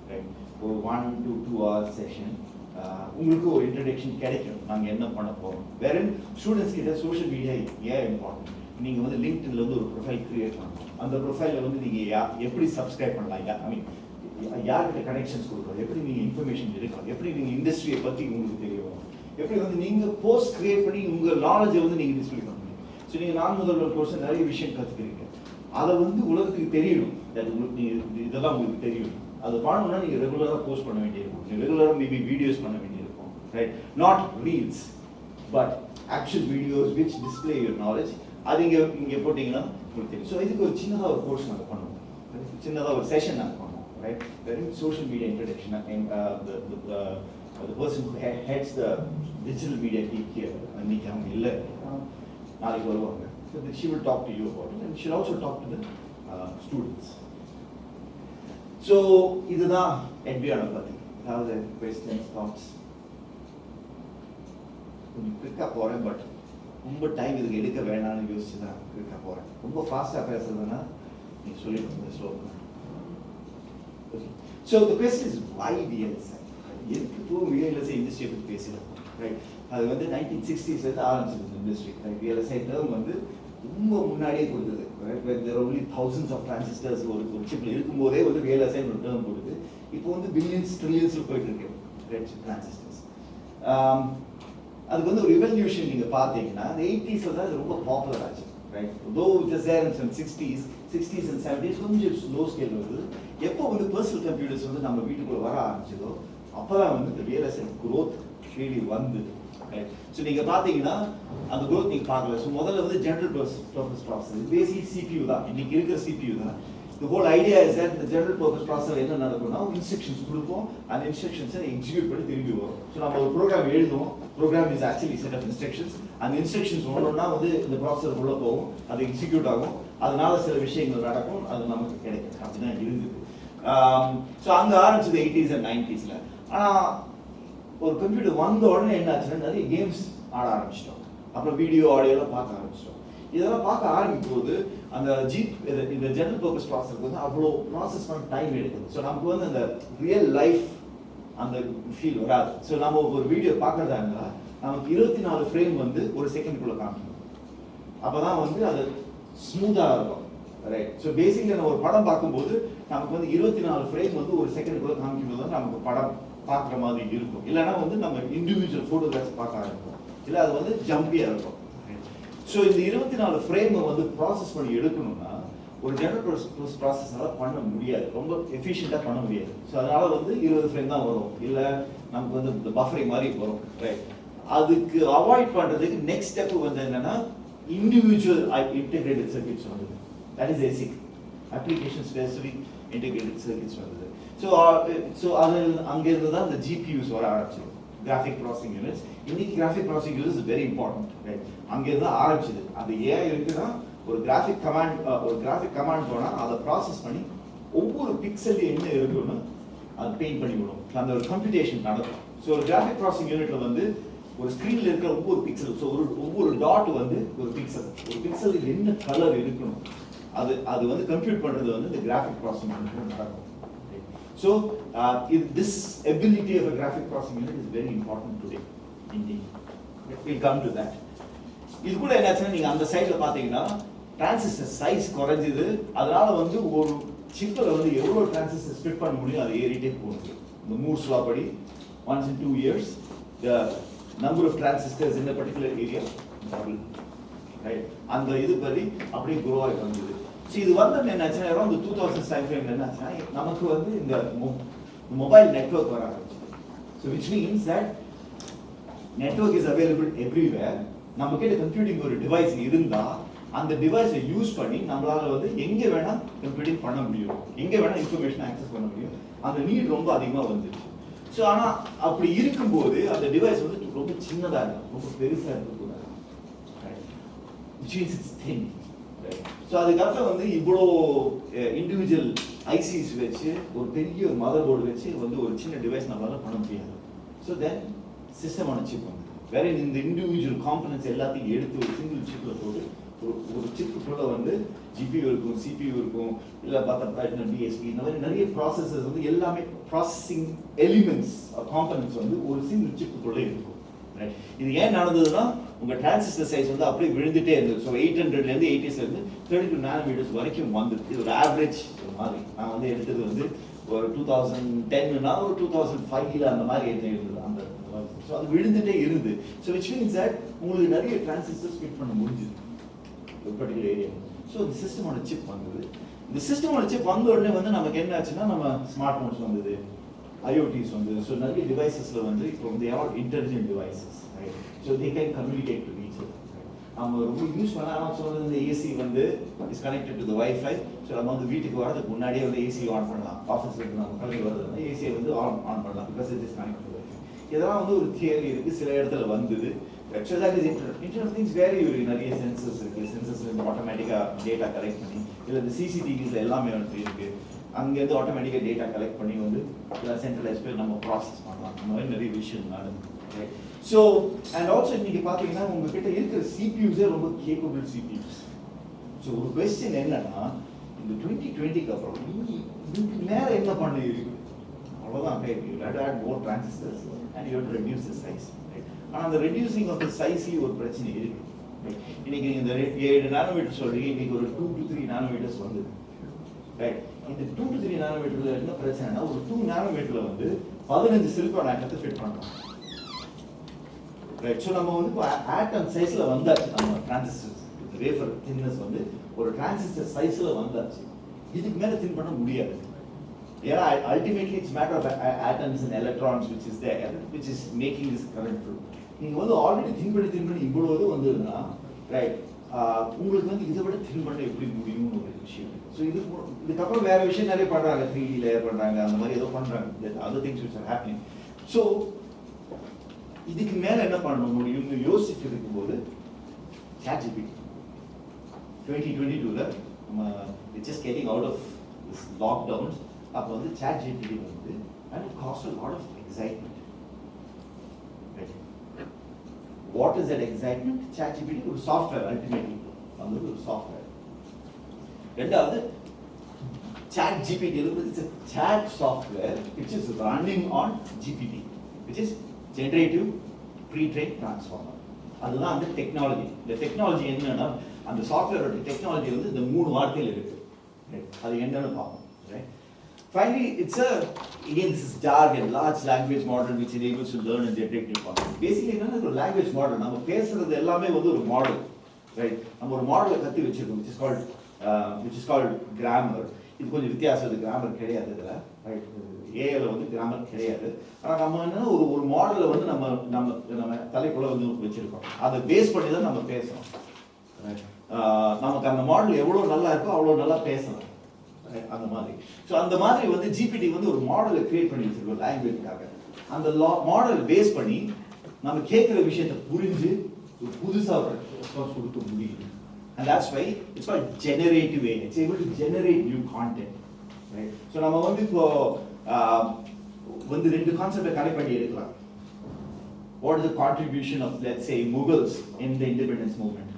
ரைட். ஒரு 1 to 2 hours செஷன் உங்களுக்கு ஒரு இன்ட்ரடக்ஷன் கிடைக்கும், நாங்கள் என்ன பண்ண போகிறோம். வேற ஸ்டூடெண்ட்ஸ் கிட்ட சோஷியல் மீடியா ஏன் இம்பார்ட்டன்ட், நீங்கள் வந்து லிங்க்டின்ல வந்து ஒரு ப்ரொஃபைல் கிரியேட் பண்ணணும். அந்த ப்ரொஃபைலில் வந்து நீங்கள் எப்படி சப்ஸ்கிரைப் பண்ணலாம், ஐ மீன் யார்கிட்ட கனெக்ஷன்ஸ் கொடுக்குறோம், எப்படி நீங்கள் இன்ஃபர்மேஷன் எடுக்கலாம், எப்படி நீங்கள் இண்டஸ்ட்ரியை பற்றி உங்களுக்கு தெரியும், எப்படி வந்து நீங்கள் போஸ்ட் கிரியேட் பண்ணி உங்கள் நாலேஜை வந்து நீங்கள் டிஸ்பிளே பண்ண முடியும். ஸோ நீங்கள் நான் முதல்வர் கோர்ஸ் நிறைய விஷயம் கற்றுக்கிறீங்க, அதை வந்து உலகத்துக்கு தெரியணும். உங்களுக்கு இதெல்லாம் உங்களுக்கு தெரியும். அது பண்ணணும்னா நீங்கள் ரெகுலராக போஸ்ட் பண்ண வேண்டியிருக்கும், நீங்கள் ரெகுலராக மேபி வீடியோஸ் பண்ண வேண்டியிருக்கும். Right. Not reels but actual videos which display your knowledge. அது இங்கே போட்டிங்கன்னா உங்களுக்கு தெரியும். ஸோ இதுக்கு ஒரு சின்னதாக ஒரு கோர்ஸ் நாங்கள் பண்ணுவோம், சின்னதாக ஒரு செஷன் நாங்கள் பண்ணுவோம். ரைட். வெறும் social media introduction. The person who heads the digital media team here, இன்னைக்கு அவங்க இல்லை, நாளைக்கு வருவாங்க. So she will talk to you about it and she'll also talk to the students. So இதுதான் Edveon பத்தி. Have the questions, thoughts? கொஞ்சம் குயிக்காக போகிறேன், பட் ரொம்ப டைம் இதுக்கு எடுக்க வேணாம்னு யோசிச்சு தான் குயிக்காக போகிறேன். ரொம்ப ஃபாஸ்ட்டாக பேசுறதுன்னா நீங்கள் சொல்லிட்டு ஸ்லோ பண்ண. So the question is why VLSI? எதுக்கு இப்போ VLSI இண்டஸ்ட்ரியை பற்றி பேசலாம். ரைட். அது வந்து 1960s ஆரம்பிச்சது இண்டஸ்ட்ரி. ரைட். VLSI டேர்ம் வந்து ரொம்ப முன்னாடியே கொடுத்தது. Right. there are only thousands of transistors ஒரு சிப்பில் இருக்கும்போதே வந்து VLSI ஒரு டேர்ம் கொடுத்து இப்போ வந்து பில்லியன்ஸ் ட்ரில்லியன்ஸில் போயிட்டு இருக்கு. ரைட். டிரான்சிஸ்டர்ஸ் அதுக்கு வந்து ஒரு ரெவல்யூஷன் நீங்கள் பார்த்தீங்கன்னா அந்த 80s தான் அது ரொம்ப பாப்புலர் ஆச்சு. Right. Though it is there in 60s and 70s கொஞ்சம் லோ ஸ்கேல் வருது. எப்போ வந்து பர்சனல் கம்ப்யூட்டர்ஸ் வந்து நம்ம வீட்டுக்குள்ளே வர ஆரம்பிச்சதோ அப்போ தான் வந்து இந்த VLSI growth really வந்தது. ரைட். ஸோ நீங்கள் பார்த்தீங்கன்னா அந்த growth நீங்கள் பார்க்கல. ஸோ முதல்ல வந்து ஜென்ரல் பர்பஸ் ப்ராசஸர் பேசிக் CPU தான், இன்னைக்கு இருக்கிற CPU தான். The whole idea is that the general purpose processor என்ன நடக்கும்னா இன்ஸ்ட்ரக்ஷன்ஸ் கொடுப்போம், அந்த இன்ஸ்ட்ரக்ஷன்ஸை எக்ஸிக்யூட் பண்ணி திரும்பி வரும். ஸோ நம்ம ஒரு ப்ரோக்ராம் எழுதுவோம், program is actually set of instructions. அந்த இன்ஸ்ட்ரக்ஷன்ஸ் ஒன்றுனா வந்து இந்த ப்ராசஸர் உள்ள போகும், அது எக்ஸிக்யூட் ஆகும், அதனால சில விஷயங்கள் நடக்கும், அது நமக்கு கிடைக்கும். அப்படிதான் இருந்தது. ஸோ அங்கே ஆரம்பிச்சது 80s and 90s. ஆனால் ஒரு கம்ப்யூட்டர் வந்த உடனே என்ன ஆச்சுன்னா நிறைய கேம்ஸ் ஆட ஆரம்பிச்சிட்டோம், அப்புறம் வீடியோ ஆடியோலாம் பார்க்க ஆரம்பிச்சிட்டோம். இதெல்லாம் பார்க்க ஆரம்பிக்கும் போது அந்த இந்த ஜெனரல் பர்பஸ் ப்ராசஸருக்கு வந்து அவ்வளோ ப்ராசஸ் பண்ண டைம் எடுக்குது. ஸோ நமக்கு வந்து அந்த ரியல் லைஃப் அந்த ஃபீல் வராது. ஸோ நம்ம ஒரு வீடியோ பார்க்குறதா இருந்தால் நமக்கு 24 ஃப்ரேம் வந்து ஒரு செகண்டுக்குள்ளே காமிக்கணும், அப்போ தான் வந்து அது ஸ்மூத்தாக இருக்கும். ரைட். ஸோ பேசிக்கலி நம்ம ஒரு படம் பார்க்கும்போது நமக்கு வந்து 24 ஃப்ரேம் வந்து ஒரு செகண்டுக்குள்ளே காமிக்கும்போது தான் நமக்கு படம் பார்க்குற மாதிரி இருக்கும். இல்லைன்னா வந்து நம்ம இண்டிவிஜுவல் ஃபோட்டோகிராஃப்ஸ் பார்க்க ஆரம்பிக்கும், இல்லை அது வந்து ஜம்பியாக இருக்கும். ஸோ இந்த 24 ஃப்ரேமை வந்து ப்ராசஸ் பண்ணி எடுக்கணும்னா ஒரு ஜெனரல் பர்பஸ் ப்ராசஸால் பண்ண முடியாது, ரொம்ப எஃபிஷியண்ட்டாக பண்ண முடியாது. ஸோ அதனால் வந்து 20 ஃப்ரேம் தான் வரும், இல்லை நமக்கு வந்து இந்த பஃபரிங் மாதிரி வரும். ரைட். அதுக்கு அவாய்ட் பண்ணுறதுக்கு நெக்ஸ்ட் ஸ்டெப் வந்து என்னென்னா இண்டிவிஜுவல் இன்டெகிரேட்டட் சர்க்யூட்ஸ் வந்தது. That is ASIC, application specific integrated circuits வந்தது. ஸோ அது அங்கேருந்து தான் இந்த GPUs வர ஆரம்பிச்சது, கிராஃபிக் ப்ராசஸிங் யூனிட்ஸ். இன்னைக்கு graphic processing units is very important. Right. அங்கேருந்து தான் ஆரம்பிச்சது. அந்த AI இருக்குன்னா ஒரு கிராஃபிக் கமாண்ட் போனால் அதை ப்ராசஸ் பண்ணி ஒவ்வொரு பிக்சல் என்ன இருக்குன்னு அது பெயிண்ட் பண்ணி விடும். அந்த ஒரு கம்ப்யூட்டேஷன் நடக்கும். ஸோ ஒரு கிராஃபிக் ப்ராசஸிங் யூனிட்ல வந்து ஒரு ஸ்க்ரீனில் இருக்கிற ஒவ்வொரு பிக்சல், ஸோ ஒவ்வொரு டாட் வந்து ஒரு பிக்சலுக்கு என்ன கலர் இருக்கணும் அது வந்து கம்ப்யூட் பண்ணுறது வந்து இந்த கிராஃபிக் ப்ராசஸிங் யூனிட்ல நடக்கும். So this ability of a graphic processing unit is very important today. Indeed, we'll come to that. இது கூட என்னாச்சுன்னா நீங்கள் அந்த சைடில் பார்த்தீங்கன்னா டிரான்சிஸ்டர் சைஸ் குறைஞ்சிது. அதனால வந்து ஒரு சிப்பில் வந்து எவ்வளோ டிரான்சிஸ்டர் ஸ்பிட் பண்ண முடியும் அது ஏறிட்டே போகுது. இந்த மூர்ஸ் லா படி once in 2 years the number of transistors in a particular area double, right? அந்த இது படி அப்படியே grow ஆகி வந்தது. ஸோ இது வந்து என்னாச்சுன்னா அரௌண்ட் 2000 டைம் ஃப்ரேம்ல என்னாச்சுன்னா நமக்கு வந்து இந்த மொபைல் நெட்வொர்க் வர ஆரம்பிச்சது. So which means that network is available everywhere. நம்ம கிட்ட கம்ப்யூட்டிங் ஒரு டிவைஸ் இருந்தா அந்த டிவைஸை யூஸ் பண்ணி நம்மளால வந்து எங்க வேணா கம்ப்யூட்டிங் பண்ண முடியும், எங்க வேணா இன்ஃபர்மேஷன் ஆக்சஸ் பண்ண முடியும். அந்த நீட் ரொம்ப அதிகமா வந்துச்சு. ஸோ ஆனா அப்படி இருக்கும்போது அந்த டிவைஸ் வந்து ரொம்ப சின்னதா இருக்கும், ரொம்ப பெருசா இருக்கக்கூடாது. which means it's thin. So அதுக்கப்புறம் வந்து இவ்வளோ இண்டிவிஜுவல் ஐசிஸ் வச்சு ஒரு பெரிய ஒரு மதர் போர்டு வச்சு வந்து ஒரு சின்ன டிவைஸ் நம்மளால பண்ண முடியாது. ஸோ தென் சிஸ்டம் ஆன சிப் வந்து வேற இந்த இண்டிவிஜுவல் காம்பனன்ட்ஸ் எல்லாத்தையும் எடுத்து ஒரு சிங்கிள் சிப்ல போட்டு ஒரு சிப்புக்குள்ள வந்து ஜிபியூ இருக்கும், சிபியூ இருக்கும், இல்லை பார்த்தா டிஎஸ்பி, இந்த மாதிரி நிறைய ப்ராசஸர்ஸ் வந்து எல்லாமே ப்ராசஸிங் எலிமெண்ட்ஸ் காம்பனன்ட்ஸ் வந்து ஒரு சிங்கிள் சிப்புக்குள்ளே இருக்கும். ரைட், இது ஏன் நடந்ததுன்னா உங்கள் டிரான்சிஸ்டர் சைஸ் வந்து அப்படியே விழுந்துட்டே இருந்தது. ஸோ 800லேருந்து 80sலேருந்து 32 nanometers வரைக்கும் வந்துட்டு இது ஒரு ஆவரேஜ் மாதிரி. நான் வந்து எடுத்தது வந்து ஒரு 2010னா ஒரு 2005 அந்த மாதிரி இருந்தது அந்த. ஸோ அது விழுந்துட்டே இருந்து. ஸோ விச் மீன்ஸ் தட் உங்களுக்கு நிறைய டிரான்சிஸ்டர்ஸ் ஃபிட் பண்ண முடிஞ்சுது ஒரு பர்டிகுலர் ஏரியா. ஸோ இந்த சிஸ்டமோட சிப் வந்தது. இந்த சிஸ்டமோட சிப் வந்த உடனே வந்து நமக்கு என்ன ஆச்சுன்னா நம்ம ஸ்மார்ட் ஃபோன்ஸ் வந்தது, IoTs வந்தது. ஸோ நிறைய டிவைசஸ்ல வந்து இப்போ வந்து intelligent devices, right? So they can communicate to each other. நம்ம ரொம்ப யூஸ் பண்ணலாம். சொல்றது இந்த ஏசி வந்து is connected to the wifi. So நம்ம வந்து வீட்டுக்கு வரதுக்கு முன்னாடியே வந்து ஏசி ஆன் பண்ணலாம். ஆஃபீஸ்ல இருந்து நம்ம கல்வி வரதுனா ஏசியை வந்து ஆன் பண்ணலாம், because it is connected to wifi. இதெல்லாம் வந்து ஒரு தியரி இருக்கு, சில இடத்துல வந்தது. இன்டர்நெட் ஆஃப் திங்ஸ் வேற நிறைய சென்சர்ஸ் இருக்கு. சென்சர்ஸ் ஆட்டோமேட்டிக்கா டேட்டா கலெக்ட் பண்ணி, இல்லை இந்த சிசிடிவிஸ்ல எல்லாமே வந்து இருக்கு. அங்கேருந்து ஆட்டோமேட்டிக்காக டேட்டா கலெக்ட் பண்ணி வந்து சென்ட்ரலைஸ் போய் நம்ம ப்ராசஸ் பண்ணலாம். அந்த மாதிரி நிறைய விஷயம் நடந்து. ஸோ அண்ட் ஆல்சோ இன்னைக்கு பார்த்தீங்கன்னா உங்ககிட்ட இருக்கிற சிபியூஸே ரொம்ப கேப்பபிள் சிபியூஸ். ஸோ ஒரு கொஸ்டின் என்னன்னா, இந்த 2020க்கு அப்புறம் இதுக்கு மேலே என்ன பண்ண இருக்கு? அவ்வளோதான், add more transistors and you reduce the size. ஆனால் அந்த ரெடியூசிங் ஆஃப் த சைஸ்லேயும் ஒரு பிரச்சனை இருக்கு. இன்னைக்கு இந்த 7 நானோமீட்டர் சொல்றீங்க, இன்னைக்கு ஒரு 2 to 3 நானோமீட்டர்ஸ் வந்தது. ரைட், இந்த 2 to 3 நானோமீட்டர்ல என்ன பிரச்சனைனா, ஒரு 2 நானோமீட்டர்ல வந்து 15 சிலிக்கான் ஆட்டத்தை ஃபிட் பண்ணலாம். ரைட், ஸோ நம்ம வந்து ஆட்டம் சைஸ்ல வந்தாச்சு. நம்ம டிரான்சிஸ்டர் வேஃபர் தின்னஸ் வந்து ஒரு டிரான்சிஸ்டர் சைஸ்ல வந்தாச்சு. இதுக்கு மேல தின் பண்ண முடியாது. ஏன்னா ultimately it's matter of atoms and electrons which is there, which is making this current flow. நீங்க வந்து ஆல்ரெடி தின் பண்ணி இவ்வளவு வந்ததுன்னா, ரைட், உங்களுக்கு வந்து இதை விட தின் பண்ண எப்படி முடியும்னு ஒரு விஷயம். ஸோ இதுக்கப்புறம் வேற விஷயம் நிறைய பண்றாங்க, 3D லேயர் பண்றாங்க, அந்த மாதிரி ஏதோ பண்றாங்க, other things which are happening. So இதுக்கு மேல என்ன பண்ண முடியும்னு யோசிச்சுட்டு இருக்கும்போது ChatGPT 2022ல நம்ம just getting out of this lockdowns, அப்போ வந்து ChatGPT வந்து and it caused a lot of excitement. Right? What is that excitement? ChatGPT ஒரு சாஃப்ட்வேர், அல்டிமேட்லி வந்து ஒரு சாஃப்ட்வேர். ரெண்டாவது ChatGPT is a chat software which is running on GPT, which is generative pre-trained transformer. அதுதான் அந்த technology. இந்த technology என்னன்னா, அந்த சாஃப்ட்வேரோட technology வந்து இந்த 3 வார்த்தையில் இருக்கு. அது என்னன்னு பார்ப்போம். Finally, again, this is jargon, large language model which enables to learn and generate new content. Basically, என்னன்னா ஒரு language model. நம்ம பேசுறது எல்லாமே வந்து ஒரு மாடல், ரைட்? நம்ம ஒரு மாடலை கத்தி வச்சிருக்கோம், which is called grammar. இது கொஞ்சம் வித்தியாசம், இது கிராமர் கிடையாது இதுல, ரைட்? ஏஐல வந்து கிராமர் கிடையாது. ஆனால் நம்ம என்னன்னா ஒரு மாடலை வந்து நம்ம தலைக்குள்ள வந்து வச்சிருக்கோம். அதை பேஸ் பண்ணி தான் நம்ம பேசுறோம். நமக்கு அந்த மாடல் எவ்வளோ நல்லா இருக்கோ அவ்வளோ நல்லா பேசலாம், அந்த மாதிரி. ஸோ அந்த மாதிரி வந்து ஜிபிடி வந்து ஒரு மாடலை கிரியேட் பண்ணி வச்சிருக்கோம் லாங்குவேஜ்க்காக. அந்த மாடல் பேஸ் பண்ணி நம்ம கேட்குற விஷயத்தை புரிஞ்சு ஒரு புதுசாக ஒரு ரெஸ்பான்ஸ் கொடுக்க முடியுது. and that's why it's called generative AI. It's able to generate new content, right? So நம்ம வந்து இப்போ வந்து ரெண்டு கான்செப்டை கனெக்ட் பண்ணி எடுக்கலாம். What is the contribution of, let's say, Mughals in the independence movement?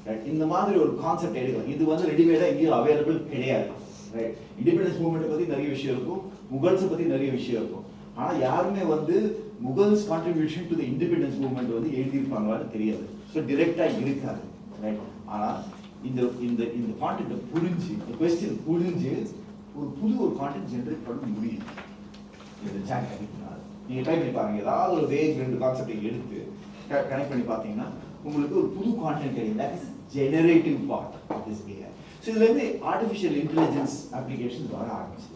Right? இந்த மாதிரி ஒரு கான்செப்ட் எடுக்கலாம். இது வந்து ரெடிமேடா எங்கேயும் அவைலபிள் கிடையாது. ரைட்? இண்டிபெண்டன்ஸ் மூவ்மெண்ட் பத்தி நிறைய விஷயம் இருக்கும், முகல்ஸ் பத்தி நிறைய விஷயம் இருக்கும். ஆனா யாருமே வந்து Mughals contribution to the independence movement வந்து எழுதியிருப்பாங்களான்னு தெரியாது. ஸோ டிரெக்டா இருக்காது. ரைட்? ஆனா இந்த இந்த இந்த கான்டென்ட்டை புரிஞ்சு, இந்த கொஸ்டின் புரிஞ்சு ஒரு புது ஒரு கான்டென்ட் ஜென்ரேட் பண்ண முடியும். இந்த சாட் கனெக்ட்னால நீங்க ட்ரை பண்ணி பாருங்க. ஏதாவது ஒரு வேக் ரெண்டு கான்செப்டை எடுத்து கனெக்ட் பண்ணி பார்த்தீங்கன்னா உங்களுக்கு ஒரு புது கான்டென்ட் கிடைக்கும். That is generative part of this AI. So இதுல இருந்து ஆர்டிஃபிஷியல் இன்டெலிஜென்ஸ் அப்ளிகேஷன்ஸ் வர ஆரம்பிச்சு.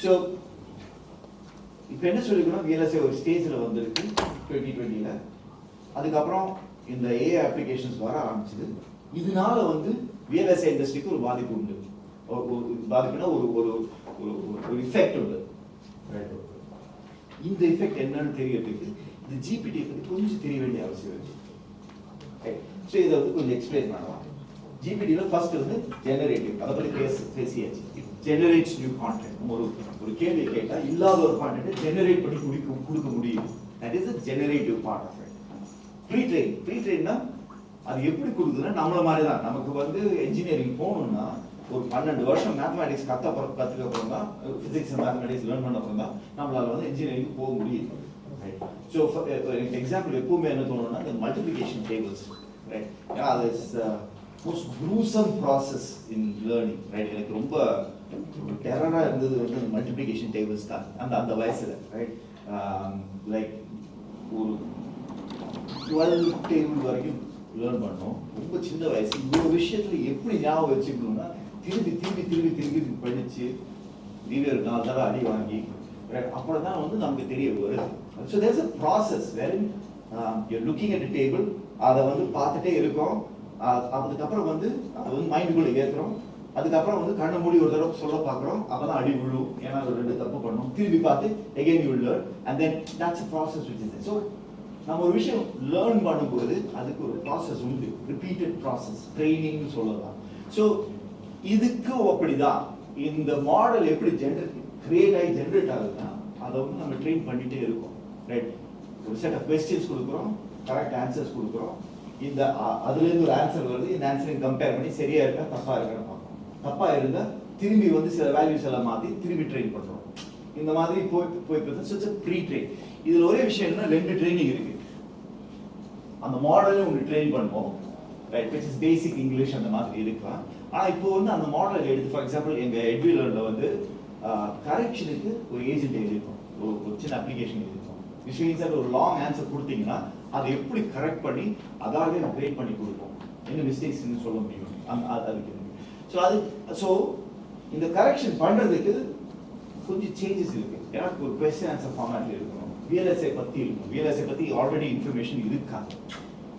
ஸோ இப்போ என்ன சொல்லிக்கணும், VLSI ஒரு ஸ்டேஜில் வந்திருக்கு 2020ல. அதுக்கப்புறம் இந்த ஏஐ அப்ளிகேஷன்ஸ் வர ஆரம்பிச்சது. இதனால வந்து VLSI இண்டஸ்ட்ரிக்கு ஒரு பாதிப்பு உண்டு. பாதிப்புனா ஒரு ஒரு ஒரு இஃபெக்ட் உண்டு. இந்த இஃபெக்ட் என்னன்னு தெரியறதுக்கு இந்த ஜிபிடியை பற்றி கொஞ்சம் தெரிய வேண்டிய அவசியம் இருக்கு. ஸோ இதை வந்து கொஞ்சம் எக்ஸ்பிளைன் பண்ணலாம். ஜிபிடியில் ஃபர்ஸ்ட் வந்து ஜெனரேட்டிவ், அதை பற்றி பேசியாச்சு. Generates new content. ஒரு கேள்வி கேட்டால் இல்லாத ஒரு கான்டென்ட்டை ஜெனரேட் பண்ணி கொடுக்க முடியும். That is the generative part of it. ப்ரீட்ரெயின்னா அது எப்படி கொடுக்குதுன்னா நம்மள மாதிரி தான். நமக்கு வந்து என்ஜினியரிங் போகணும்னா ஒரு 12 வருஷம் மேத்தமேட்டிக்ஸ் கற்றுக்க அப்புறம் தான், ஃபிசிக்ஸ் மேத்தமேட்டிக்ஸ் லேர்ன் பண்ண அப்புறம் தான் நம்மளால வந்து என்ஜினியரிங் போக முடியும். ஸோ எக்ஸாம்பிள் எப்பவுமே என்ன தோணும்னா இந்த மல்டிப்ளிகேஷன் டேபிள்ஸ். ரைட்? அது most gruesome process in learning. Right? எனக்கு ரொம்ப டெரராக இருந்தது வந்து அந்த மல்டிப்ளிகேஷன் டேபிள்ஸ் தான் அந்த வயசில். ரைட்? லைக் ஒரு 12 டேபிள் வரைக்கும் லேர்ன் பண்ணோம். ரொம்ப சின்ன வயசு. இந்த விஷயத்துல எப்படி ஞாபகம் வச்சுக்கணும்னா திரும்பி படிச்சு ஒரு 4 தடவை அடி வாங்கி அப்புறம் தான் வந்து நமக்கு தெரிய வருது. So there's a process wherein you're looking at table. அதை வந்து பார்த்துட்டே இருக்கோம். அதுக்கப்புறம் வந்து அதை வந்து மைண்டுக்குள்ளே ஏற்றுறோம். அதுக்கப்புறம் வந்து கண்ணை மூடி ஒரு தடவை சொல்ல பார்க்குறோம். அப்போ தான் அடி விழும். ஏன்னா ஒரு 2 தப்பு பண்ணோம். திரும்பி பார்த்து again you will learn and then that's a process which is. So நம்ம ஒரு விஷயம் லேர்ன் பண்ணும்போது அதுக்கு ஒரு ப்ராசஸ் உண்டு. ரிப்பீட்டட் ப்ராசஸ், ட்ரைனிங்னு சொல்லலாம். ஸோ இதுக்கு அப்படிதான் இந்த மாடல் எப்படி கிரியேட் ஆகி ஜென்ரேட் ஆகுதுன்னா அதை வந்து நம்ம ட்ரெயின் பண்ணிட்டே இருக்கோம். ரைட்? ஒரு செட் ஆஃப் கொஸ்டின்ஸ் கொடுக்குறோம், கரெக்ட் ஆன்சர்ஸ் கொடுக்குறோம். இந்த அதுலேருந்து ஒரு ஆன்சர் வருது. இந்த ஆன்சரையும் கம்பேர் பண்ணி சரியா இருக்கா தப்பா இருக்கான்னு பார்க்கணும். தப்பா இருந்தால் திரும்பி வந்து சில வேல்யூஸ் எல்லாம் மாற்றி திரும்பி ட்ரெயின் பண்ணுறோம். இந்த மாதிரி போய் ப்ரீ ட்ரெயின். இதில் ஒரே விஷயம் என்னன்னா 2 ட்ரைனிங் இருக்கு. அந்த மாடலும் உங்களுக்கு ட்ரெயின் பண்ணுவோம். Right? Which is basic English அந்த மாதிரி இருக்கலாம். ஆனால் இப்போ வந்து அந்த மாடலை எடுத்து ஃபார் எக்ஸாம்பிள் எங்கள் எட்விலர்னில் வந்து கரெக்ஷனுக்கு ஒரு ஏஜென்ட் எழுதிருக்கோம். ஒரு சின்ன அப்ளிகேஷன் எழுதிருக்கோம். விச் மீன்ஸ் ஒரு லாங் ஆன்சர் கொடுத்தீங்கன்னா அதை எப்படி கரெக்ட் பண்ணி அதாகவே நம்ம கிரியேட் பண்ணி கொடுப்போம். என்ன மிஸ்டேக்ஸ்ன்னு சொல்ல முடியும் அதுக்கு. ஸோ இந்த கரெக்ஷன் பண்ணுறதுக்கு கொஞ்சம் சேஞ்சஸ் இருக்கு. ஏன்னா ஒரு கொஸ்டின் ஆன்சர் ஃபார்மேட்ல இருக்கணும். VLSI பற்றி இருக்கும். VLSI பற்றி ஆல்ரெடி இன்ஃபர்மேஷன் இருக்காங்க.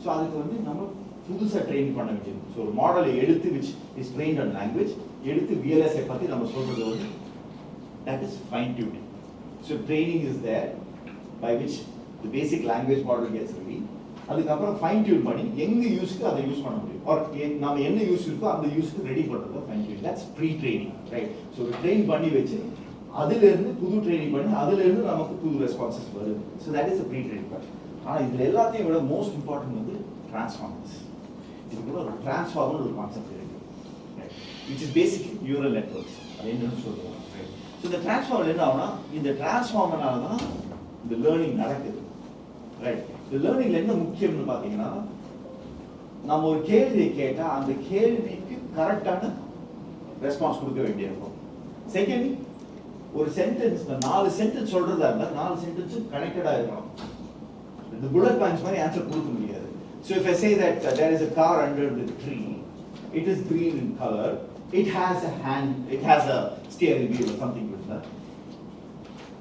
ஸோ அதுக்கு வந்து நம்ம புதுசாக ட்ரெயின் பண்ண வேண்டியது. ஸோ ஒரு மாடலை எடுத்து which is trained on language எடுத்து VLSI பற்றி நம்ம சொல்றது வந்து that is fine tuning. So training is there by which the basic language model gets ready. அதுக்கப்புறம் ஃபைன் டியூன் பண்ணி எங்கே யூஸ்க்கு அதை யூஸ் பண்ண முடியும். ஆர் நம்ம என்ன யூஸ் இருக்கோ அந்த யூஸ்க்கு ரெடி பண்ணுறது fine tune. That's pre training. Right? So train பண்ணி வச்சு அதிலிருந்து புது ட்ரைனிங் பண்ணி அதிலிருந்து நமக்கு புது ரெஸ்பான்சஸ் வருது. So that is pre training part. ஆனால் இதில் எல்லாத்தையும் விட மோஸ்ட் இம்பார்ட்டன்ட் வந்து டிரான்ஸ்ஃபார்மர்ஸ். இது கூட ஒரு டிரான்ஸ்ஃபார்மர் ஒரு கான்செப்ட் இருக்கு. Which is basic neural networks. அது என்னன்னு சொல்லுவோம். ஸோ இந்த டிரான்ஸ்ஃபார்மர் என்ன ஆகுனா இந்த டிரான்ஸ்ஃபார்மர்னால தான் இந்த லேர்னிங் நடக்குது. ரைட்? இந்த லேர்னிங்ல என்ன முக்கியம்னு பார்த்தீங்கன்னா நம்ம ஒரு கேள்வியை கேட்டால் அந்த கேள்விக்கு கரெக்டான ரெஸ்பான்ஸ் கொடுக்க வேண்டியிருக்கும். செகண்ட், ஒரு சென்டென்ஸ் 4 சென்டென்ஸ் சொல்றதா இருந்தா 4 சென்டென்ஸும் கனெக்டடா இருக்கணும். இந்த புல்லட் பாயிண்ட்ஸ் மாதிரி ஆன்சர் கொடுக்க முடியாது. So if I say that there is a car under the tree, it is green in color, it has a hand, it has a steering wheel or something like that.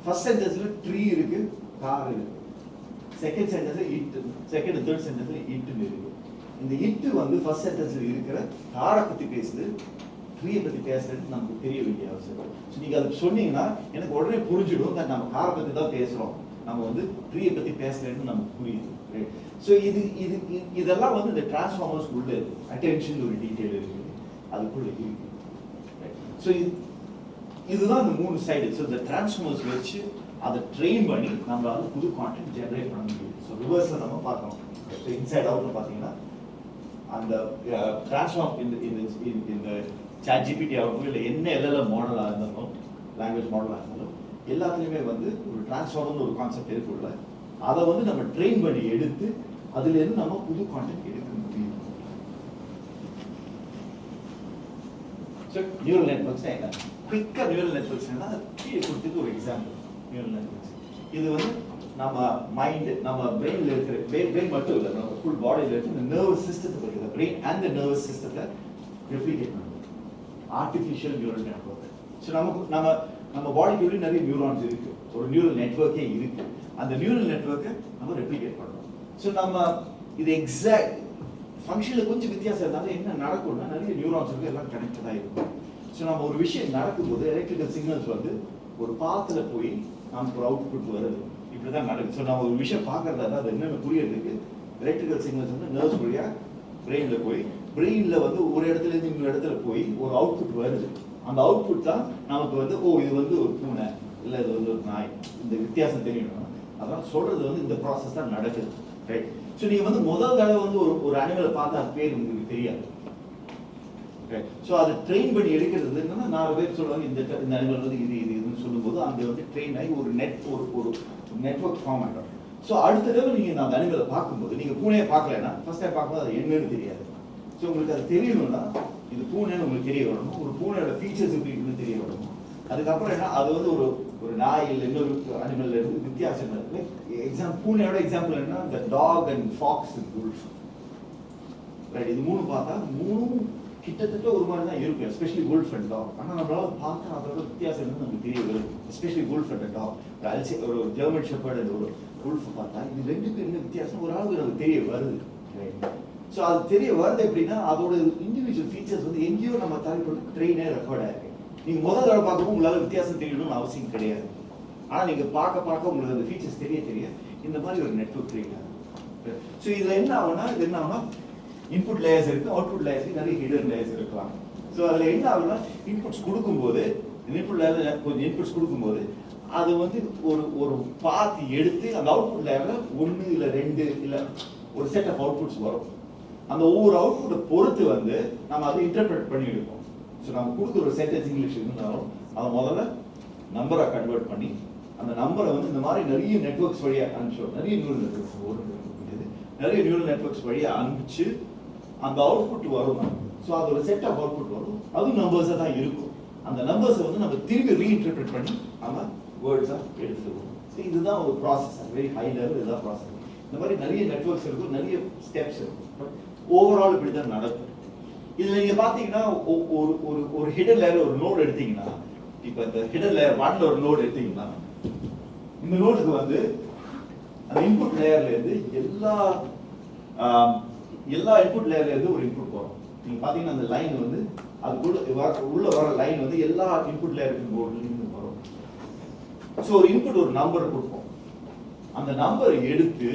First sentence tree இருக்கு, car இருக்கு. Second sentence it, second and third sentence it இருக்கு. இந்த it வந்து first sentence இருக்கிற காரை பத்தி பேசுது, ட்ரீயை பற்றி பேசுறது நமக்கு தெரிய வேண்டிய அவசியம். ஸோ நீங்கள் அதை சொன்னீங்கன்னா எனக்கு உடனே புரிஞ்சிடும். நம்ம காரை பற்றி தான் பேசுகிறோம், நம்ம வந்து ட்ரீயை பற்றி பேசுகிறேன்னு நமக்கு புரியுது. ரைட்? ஸோ இதெல்லாம் வந்து இந்த டிரான்ஸ்ஃபார்மர்ஸ் உள்ள இருக்கு. அட்டென்ஷன் ஒரு டீட்டெயில் இருக்கு, அதுக்குள்ள இருக்கு. ஸோ இதுதான் இந்த 3 சைடு. ஸோ இந்த டிரான்ஸ்ஃபார்மர்ஸ் வச்சு அதை ட்ரெயின் பண்ணி நம்மளால புது கான்டென்ட் ஜெனரேட் பண்ண முடியும். ஸோ ரிவர்ஸில் நம்ம பார்க்கணும். ஸோ இன்சைட் அவுட்னு பார்த்தீங்கன்னா அந்த டிரான்ஸ்ஃபார்ம் இந்த சாட் ஜிபிடி ஆகட்டும் இல்லை என்ன எல்லாம் மாடலாக இருந்தாலும் லாங்குவேஜ் மாடலாக இருந்தாலும் எல்லாத்துலேயுமே வந்து ஒரு டிரான்ஸ்ஃபார்மர்னு ஒரு கான்செப்ட் இருக்குள்ள அதை வந்து நம்ம ட்ரெயின் பண்ணி எடுத்து அதுலேருந்து நம்ம புது கான்டென்ட் எடுக்க முடியும். ஸோ நியூரல் நெட்வொர்க்ஸ் என்ன, குயிக்காக நியூரல் நெட்வொர்க்ஸ் என்ன கீழே கொடுத்துட்டு ஒரு எக்ஸாம்பிள். நியூரல் நெட்வொர்க்ஸ் இது வந்து நம்ம மைண்டு, நம்ம பிரெயினில் இருக்கிற பிரெயின் மட்டும் இல்லை, நம்ம ஃபுல் பாடியில் இருக்கிற இந்த நர்வஸ் சிஸ்டத்தை பற்றி, பிரெயின் அண்ட் நர்வஸ் சிஸ்டத்தை ரெப்ளிகேட் பண்ணுறது ஆர்டிஃபிஷியல் நியூரல் நெட்வொர்க். ஸோ நம்ம பாடிக்குள்ளே நிறைய நியூரான்ஸ் இருக்கு, ஒரு நியூரல் நெட்வொர்க்கே இருக்கு. அந்த நியூரல் நெட்வொர்க்கை நம்ம ரெப்ளிகேட் பண்ணுறோம். ஸோ நம்ம இது எக்ஸாக்ட் ஃபங்க்ஷனில் கொஞ்சம் வித்தியாசம் இருந்தாலும் என்ன நடக்கும்னா நிறைய நியூரான்ஸ் இருக்கு, எல்லாம் கனெக்டடாக இருக்கும். ஸோ நம்ம ஒரு விஷயம் நடக்கும்போது எலக்ட்ரிக்கல் சிக்னல்ஸ் வந்து ஒரு பாத்தில் போய் நமக்கு ஒரு அவுட்புட் வருது, இப்படி தான் நடக்குது. ஸோ நம்ம ஒரு விஷயம் பார்க்கறதா இருந்தால் அது என்னென்ன புரியறதுக்கு எலக்ட்ரிக்கல் சிக்னல்ஸ் வந்து நர்வ்ஸ் வழியாக பிரெயினில் போய் பிரெயினில் வந்து ஒரு இடத்துலேருந்து இன்னொரு இடத்துல போய் ஒரு அவுட்புட் வருது. அந்த அவுட்புட் தான் நமக்கு வந்து இது வந்து ஒரு பூனை இல்லை இது வந்து ஒரு நாய், இந்த வித்தியாசம் தெரியணும். அதான் சொல்றது வந்து இந்த ப்ராசஸ் தான் நடக்குது, ரைட்? ஸோ நீங்கள் வந்து முதல் தடவை வந்து ஒரு அனிமலை பார்த்தா அது பேர் உங்களுக்கு தெரியாது, ரைட்? ஸோ அதை ட்ரெயின் பண்ணி எடுக்கிறது என்னன்னா 4 பேர் சொல்லுவாங்க இந்த அனிமல் வந்து இதுன்னு சொல்லும்போது அங்கே வந்து ட்ரெயின் ஆகி ஒரு நெட்வொர்க் ஃபார்ம் ஆகிடும். ஸோ அடுத்த தடவை நீங்கள் அந்த அனிமலை பார்க்கும்போது நீங்கள் பூனையை பார்க்கலன்னா ஃபர்ஸ்ட் டைம் பார்க்கும்போது அது என்னன்னு தெரியாது. ஸோ உங்களுக்கு அது தெரியணும்னா இது பூனைன்னு உங்களுக்கு தெரிய வரணும், ஒரு பூனையோட ஃபீச்சர்ஸ் எப்படி இருக்குன்னு தெரிய வரணும். அதுக்கப்புறம் என்ன அது வந்து ஒரு நாய் இல்லை இன்னொரு அனிமல்ல இருந்து வித்தியாசம் இருக்கு. பூனையோட எக்ஸாம்பிள் என்ன, இந்த dog and fox and wolf, right? இது 3 பார்த்தா 3 கிட்டத்தட்ட ஒரு மாதிரி தான் இருக்கும், எஸ்பெஷலி வுல்ஃப் அண்ட் டாக். ஆனால் நம்மளால பார்த்தா அதோட வித்தியாசம் என்னன்னு நமக்கு தெரிய வரும், எஸ்பெஷலி வுல்ஃப் அண்ட் டாக். ஒரு ஜெர்மன் ஷெப்பர்ட் அண்ட் ஒரு வுல்ஃப் பார்த்தா இது ரெண்டுக்கும் என்ன வித்தியாசம் ஒரு அளவுக்கு நமக்கு தெரிய வருது, ரைட்? ஸோ அது தெரிய வருது எப்படின்னா அதோட இண்டிவிஜுவல் ஃபீச்சர்ஸ் வந்து எங்கேயோ நம்ம தலைப்பட்டு ட்ரெயினே ரெக்கார்ட் ஆயிருக்கு. நீங்கள் முதல் தடவை பார்க்கும்போது உங்களால் வித்தியாசம் தெரியணும்னு அவசியம் கிடையாது. ஆனால் நீங்கள் பார்க்க உங்களுக்கு அந்த ஃபீச்சர்ஸ் தெரிய இந்த மாதிரி ஒரு நெட்வொர்க் கிரியேட் ஆகும். ஸோ இதில் என்ன ஆகுனா இன்புட் லேயர்ஸ் இருக்குது, அவுட்புட் லேயர்ஸ் நிறைய ஹிடன் லேயர்ஸ் இருக்கலாம். ஸோ அதில் என்ன ஆகுனா இன்புட்ஸ் கொடுக்கும்போது இன்புட் லேயரில் கொஞ்சம் இன்புட்ஸ் கொடுக்கும்போது அது வந்து ஒரு பாத் எடுத்து அந்த அவுட்புட் லேயரில் 1 இல்லை 2 இல்லை ஒரு செட் ஆஃப் அவுட்புட்ஸ் வரும். அந்த ஒவ்வொரு அவுட்புட்டை பொறுத்து வந்து நம்ம அதை இன்டர்பிரட் பண்ணி எடுப்போம். ஸோ நம்ம கொடுக்குற ஒரு சென்டென்ஸ் இங்கிலீஷ் இருந்தாலும் அதை முதல்ல நம்பரை கன்வெர்ட் பண்ணி அந்த நம்பரை வந்து இந்த மாதிரி நிறைய நெட்வொர்க்ஸ் வழியாக அனுப்பிச்சோம். நிறைய நியூரல் நெட்வொர்க்ஸ் வழியாக அனுப்பிச்சு அந்த அவுட்புட் வரும். ஸோ அது ஒரு செட் ஆஃப் அவுட்புட் வரும், அதுவும் நம்பர்ஸாக தான் இருக்கும். அந்த நம்பர்ஸை வந்து நம்ம திரும்பி ரீஇன்டர்பிரட் பண்ணி நம்ம வேர்ட்ஸாக எடுத்துக்குவோம். ஸோ இதுதான் ஒரு ப்ராசஸ், வெரி ஹை லெவல் இதுதான் ப்ராசஸ். இந்த மாதிரி நிறைய நெட்வொர்க்ஸ் இருக்கும், நிறைய ஸ்டெப்ஸ் இருக்கும். பட் ஓவரால் இப்படி தான் நடக்கும். இதில் நீங்கள் பார்த்தீங்கன்னா ஒரு ஹிடன் லேயர் ஒரு நோடு எடுத்தீங்கன்னா, இப்போ இந்த ஹிடன் லேயர் 1ல ஒரு நோடு எடுத்தீங்கன்னா இந்த நோடுக்கு வந்து அந்த இன்புட் லேயர்லேருந்து எல்லா இன்புட் லேயர்லேருந்து ஒரு இன்புட் வரும். நீங்கள் பார்த்தீங்கன்னா அந்த லைன் வந்து அதுக்குள்ள வர லைன் வந்து எல்லா இன்புட் லேயருக்கு நோடுலேருந்து வரும். ஸோ ஒரு இன்புட் ஒரு நம்பரை கொடுப்போம், அந்த நம்பரை எடுத்து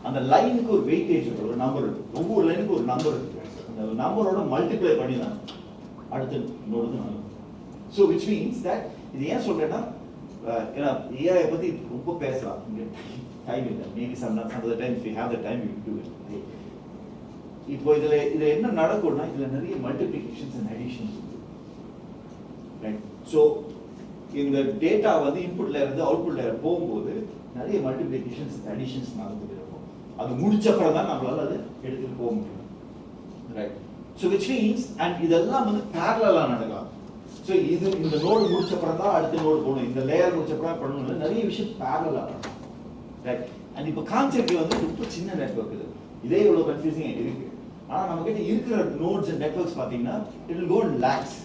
அந்த லைனுக்கு ஒரு வெயிட்டேஜ் ஒரு நம்பர் இருக்கு, ஒவ்வொரு லைனுக்கு ஒரு நம்பர் இருக்கு, அந்த நம்பரோட மல்டிப்ளை பண்ணி தான் அடுத்த நோடு தான். ஸோ விச் மீன்ஸ் தட் இது ஏன் சொல்றேன்னா ஏன்னா ஏஐ பற்றி ரொம்ப பேசலாம், இங்கே டைம் இல்லை, maybe some time we have the time you do it. இப்போ இதில் என்ன நடக்கும்னா இதில் நிறைய மல்டிப்ளிகேஷன்ஸ் அண்ட் அடிஷன்ஸ் இருக்கு, ரைட்? ஸோ இந்த டேட்டா வந்து இன்புட்ல இருந்து அவுட்புட் லேயர் போகும்போது நிறைய மல்டிப்ளிகேஷன்ஸ் அடிஷன்ஸ் நடந்துட்டு இருக்கும். அது முடிச்சப்பறம் தான் நம்மளால அதை எடுத்துட்டு போக முடியும், right? So which means and இதெல்லாம் வந்து பேரலா நடக்கலாம். ஸோ இந்த நோடு முடிச்சப்பறம் தான் அடுத்த நோடு போகணும், இந்த லேயர் முடிச்சப்பறம் பண்ணணும், நிறைய விஷயம் பேரலா நடக்கும், ரைட்? அண்ட் இப்போ கான்செப்ட் வந்து ரொம்ப சின்ன நெட்வொர்க் இது, இதே இவ்வளோ கன்ஃபியூசிங் இருக்கு. ஆனால் நம்ம கிட்ட இருக்கிற நோட்ஸ் அண்ட் நெட்வொர்க்ஸ் பார்த்தீங்கன்னா it will go in lakhs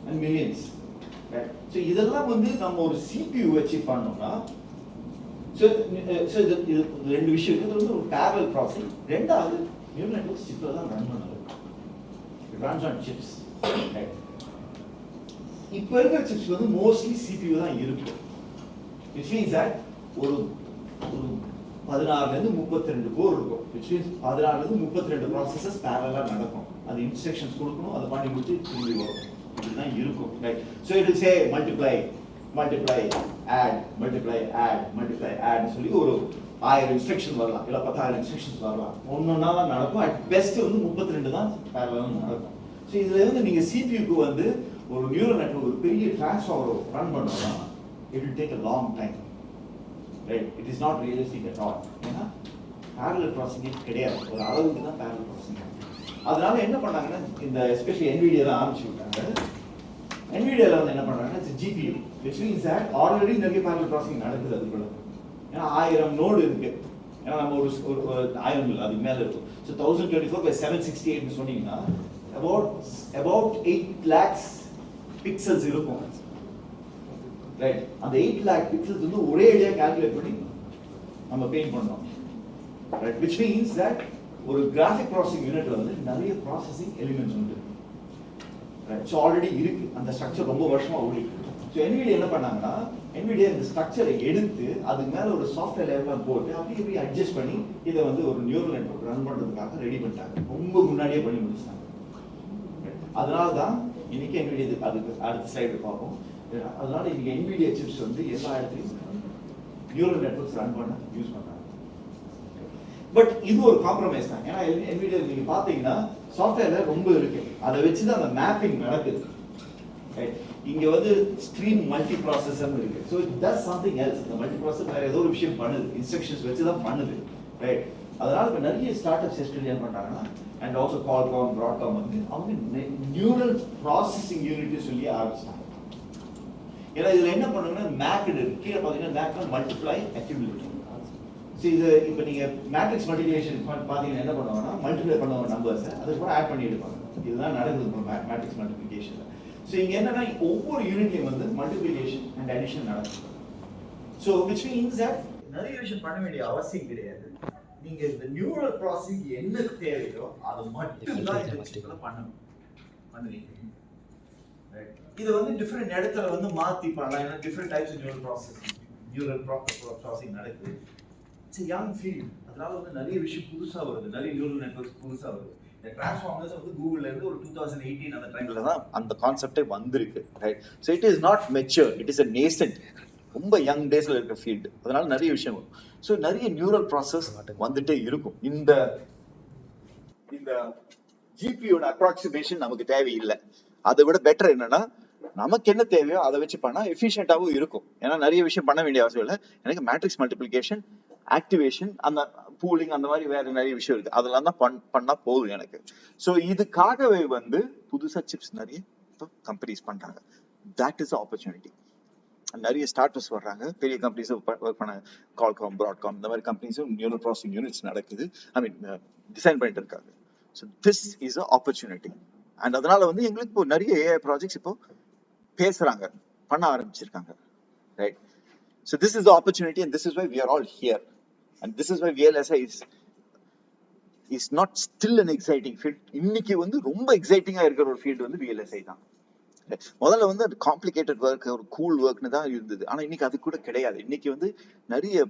and millions, right? So இதெல்லாம் வந்து நம்ம ஒரு CPU வச்சு பண்ணோம்னா ஸோ இது 2 விஷயம் இருக்குது. இது வந்து ஒரு பேரலல் ப்ராசஸ். ரெண்டாவது நியூரல் நெட்வொர்க்ஸ் சிப்பில் தான் ரன் பண்ணுது, ரன்ஸ் ஆன் சிப்ஸ், ரைட்? இப்போ இருக்கிற சிப்ஸ் வந்து மோஸ்ட்லி CPU தான் இருக்கும். விச் மீன்ஸ் தட் ஒரு 16லேருந்து 32 கோர் இருக்கும். which means 16 processes parallel நடக்கும். அது instructions கொடுக்கணும், அதை பண்ணி முடிச்சு திரும்பி வரும். இதுதான் இருக்கும், right? So it will say multiply, add, சொல்லி ஒரு 1000 இன்ஸ்ட்ரக்ஷன் வரலாம், இல்ல 10000 இன்ஸ்ட்ரக்ஷன்ஸ் வரலாம். ஒன்னொன்னா தான் நடக்கும். அட் பெஸ்ட் வந்து 32 தான் parallel நடக்கும். ஸோ இதுல வந்து நீங்க சிபியூக்கு வந்து ஒரு நியூரல் நெட்வொர்க் ஒரு பெரிய டிரான்ஸ்ஃபார்மர் ரன் பண்ணோம்னா it will take a long time, right? It is not realistic at all. ஏன்னா parallel processing கிடையாது, ஒரு அளவுக்கு தான் parallel processing. அதனால என்ன பண்ணாங்கன்னா இந்த எஸ்பெஷலி NVIDIA தான் ஆரம்பிச்சு விட்டாங்க. NVIDIAல வந்து என்ன பண்றாங்கன்னா GPU, which means that already நிறைய parallel processing நடக்குது அதுக்குள்ள. ஏன்னா 1000 நோடு இருக்கு. ஏன்னா நம்ம ஒரு 1000 இல்லை, அதுக்கு மேல இருக்கும். ஸோ 1024/768 சொன்னீங்கன்னா about 8 lakhs பிக்சல்ஸ் இருக்கும், ரைட்? அந்த 8 lakh பிக்சல்ஸ் வந்து ஒரே ஐடியா கால்குலேட் பண்ணி நம்ம பெயிண்ட் பண்ணோம், ரைட்? which means that ஒரு கிராஃபிக் ப்ராசஸிங் யூனிட்ல வந்து நிறைய ப்ராசஸிங் எலிமெண்ட்ஸ் உண்டு, ரைட்? ஸோ ஆல்ரெடி இருக்கு, அந்த ஸ்ட்ரக்சர் ரொம்ப வருஷமா ஓடிட்டு. ஸோ NVIDIA என்ன பண்ணாங்கன்னா NVIDIA இந்த ஸ்ட்ரக்சரை எடுத்து அதுக்கு மேல ஒரு சாஃப்ட்வேர் லேயர்லாம் போட்டு அப்படி அட்ஜஸ்ட் பண்ணி இதை வந்து ஒரு நியூரல் நெட்வொர்க் ரன் பண்றதுக்காக ரெடி பண்ணிட்டாங்க. ரொம்ப முன்னாடியே பண்ணி முடிச்சிட்டாங்க. அதனால தான் இன்னைக்கு NVIDIA அதுக்கு அடுத்த ஸ்லைடு பார்ப்போம். அதனால இன்னைக்கு NVIDIA சிப்ஸ் வந்து எல்லா இடத்துலையும் நியூரல் நெட்வொர்க்ஸ் ரன் பண்ண யூஸ் பண்றாங்க. பட் இது ஒரு காம்ப்ரமைஸ் தான். ஏன்னா NVIDIA நீங்க பாத்தீங்கன்னா சாஃப்ட்வேர்ல ரொம்ப இருக்கு, அதை வச்சு தான் அந்த மேப்பிங் நடக்குது, ரைட்? இங்க வந்து ஸ்ட்ரீம் மல்டி ப்ராசஸர் இருக்கு. So it does something else. இந்த மல்டி ப்ராசஸர் வேற ஏதோ ஒரு விஷயம் பண்ணுது, இன்ஸ்ட்ரக்ஷன்ஸ் வச்சு தான் பண்ணுது, ரைட்? அதனால இப்போ நிறைய ஸ்டார்ட் அப்ஸ் என்ன பண்றாங்கன்னா அண்ட் ஆல்சோ Qualcomm, Broadcom வந்து அவங்க நியூரல் ப்ராசஸிங் யூனிட் சொல்லி ஆரம்பிச்சிட்டாங்க. ஏன்னா இதுல என்ன பண்ணுங்கன்னா மேக் இருக்கு, கீழே பார்த்தீங்கன்னா மேக்னா மல்டிப்ளை அக்யூமுலேட். ஸோ இது இப்போ நீங்க மேட்ரிக்ஸ் மல்டிப்ளிகேஷன் பார்த்தீங்கன்னா என்ன பண்ணுவாங்கன்னா மல்டிப்ளை பண்ணுவாங்க நம்பர்ஸை, அதுக்கு கூட ஆட் பண்ணி எடுப்பாங்க. இதுதான் நடக்குது மேட்ரிக்ஸ் மல்டிப்ளிகேஷன்ல. ஸோ இங்க என்னன்னா ஒவ்வொரு யூனிட்லையும் வந்து மல்டிப்ளிகேஷன் அண்ட் அடிஷன் நடக்கும். ஸோ விச் மீன்ஸ் தட் நிறைய விஷயம் பண்ண வேண்டிய அவசியம் கிடையாது. நீங்க இந்த நியூரல் ப்ராசஸிங் என்ன தேவையோ அதை மட்டும் தான் இந்த சிப்ல பண்ணுவீங்க. இது வந்து டிஃபரெண்ட் இடத்துல வந்து மாத்தி பண்ணலாம். ஏன்னா different types of neural processing நடக்குது. It's young field. அதனால வந்து நிறைய விஷயம் புதுசா வருது, நிறைய நியூரல் நெட்வொர்க்ஸ் புதுசா வருது. இந்த டிரான்ஸ்ஃபார்மர்ஸ் வந்து கூகுள்ல இருந்து ஒரு 2018 அந்த டைம்ல தான் அந்த கான்செப்டே வந்திருக்கு, right? So it is not mature, it is a nascent, ரொம்ப யங் டேஸ்ல இருக்க ஃபீல்டு. அதனால நிறைய விஷயம் வரும். ஸோ நிறைய நியூரல் ப்ராசஸ் வந்துட்டே இருக்கும். இந்த ஜிபியோட அப்ராக்சிமேஷன் நமக்கு தேவையில்லை. அதை விட பெட்டர் என்னன்னா நமக்கு என்ன தேவையோ அதை வச்சு பண்ணா எஃபிஷியன்டாகவும் இருக்கும். ஏன்னா நிறைய விஷயம் பண்ண வேண்டிய அவசியம் இல்லை. எனக்கு மேட்ரிக்ஸ் மல்டிப்ளிகேஷன், ஆக்டிவேஷன், அந்த பூலிங், அந்த மாதிரி வேற நிறைய விஷயம் இருக்கு, அதெல்லாம் தான் பண்ணா போதும் எனக்கு. ஸோ இதுக்காகவே வந்து புதுசா சிப்ஸ் நிறைய கம்பெனிஸ் பண்றாங்க. That is opportunity. நிறைய ஸ்டார்டர்ஸ் வர்றாங்க, பெரிய கம்பெனிஸும் ஒர்க் பண்ண Qualcomm, Broadcom இந்த மாதிரி கம்பெனிஸும் நியூரல் ப்ராசஸிங் யூனிட்ஸ் நடக்குது, டிசைன் பண்ணிட்டு இருக்காங்க. So this is a opportunity. And அதனால வந்து எங்களுக்கு இப்போ நிறைய AI ப்ராஜெக்ட்ஸ் இப்போ பேசுறாங்க, பண்ண ஆரம்பிச்சிருக்காங்க, right? So this is the opportunity and this is why we are all here and this is why VLSI is not still an exciting field. இன்னைக்கு வந்து ரொம்ப எக்ஸைட்டிங்கா இருக்கிற ஒரு ஃபீல்டு வந்து VLSI தான். முதல்ல வந்து அது காம்ப்ளிகேட்டட் ஒர்க், ஒரு கூல் ஒர்க்னு தான் இருந்தது. ஆனா இன்னைக்கு அது கூட கிடையாது. இன்னைக்கு வந்து நிறைய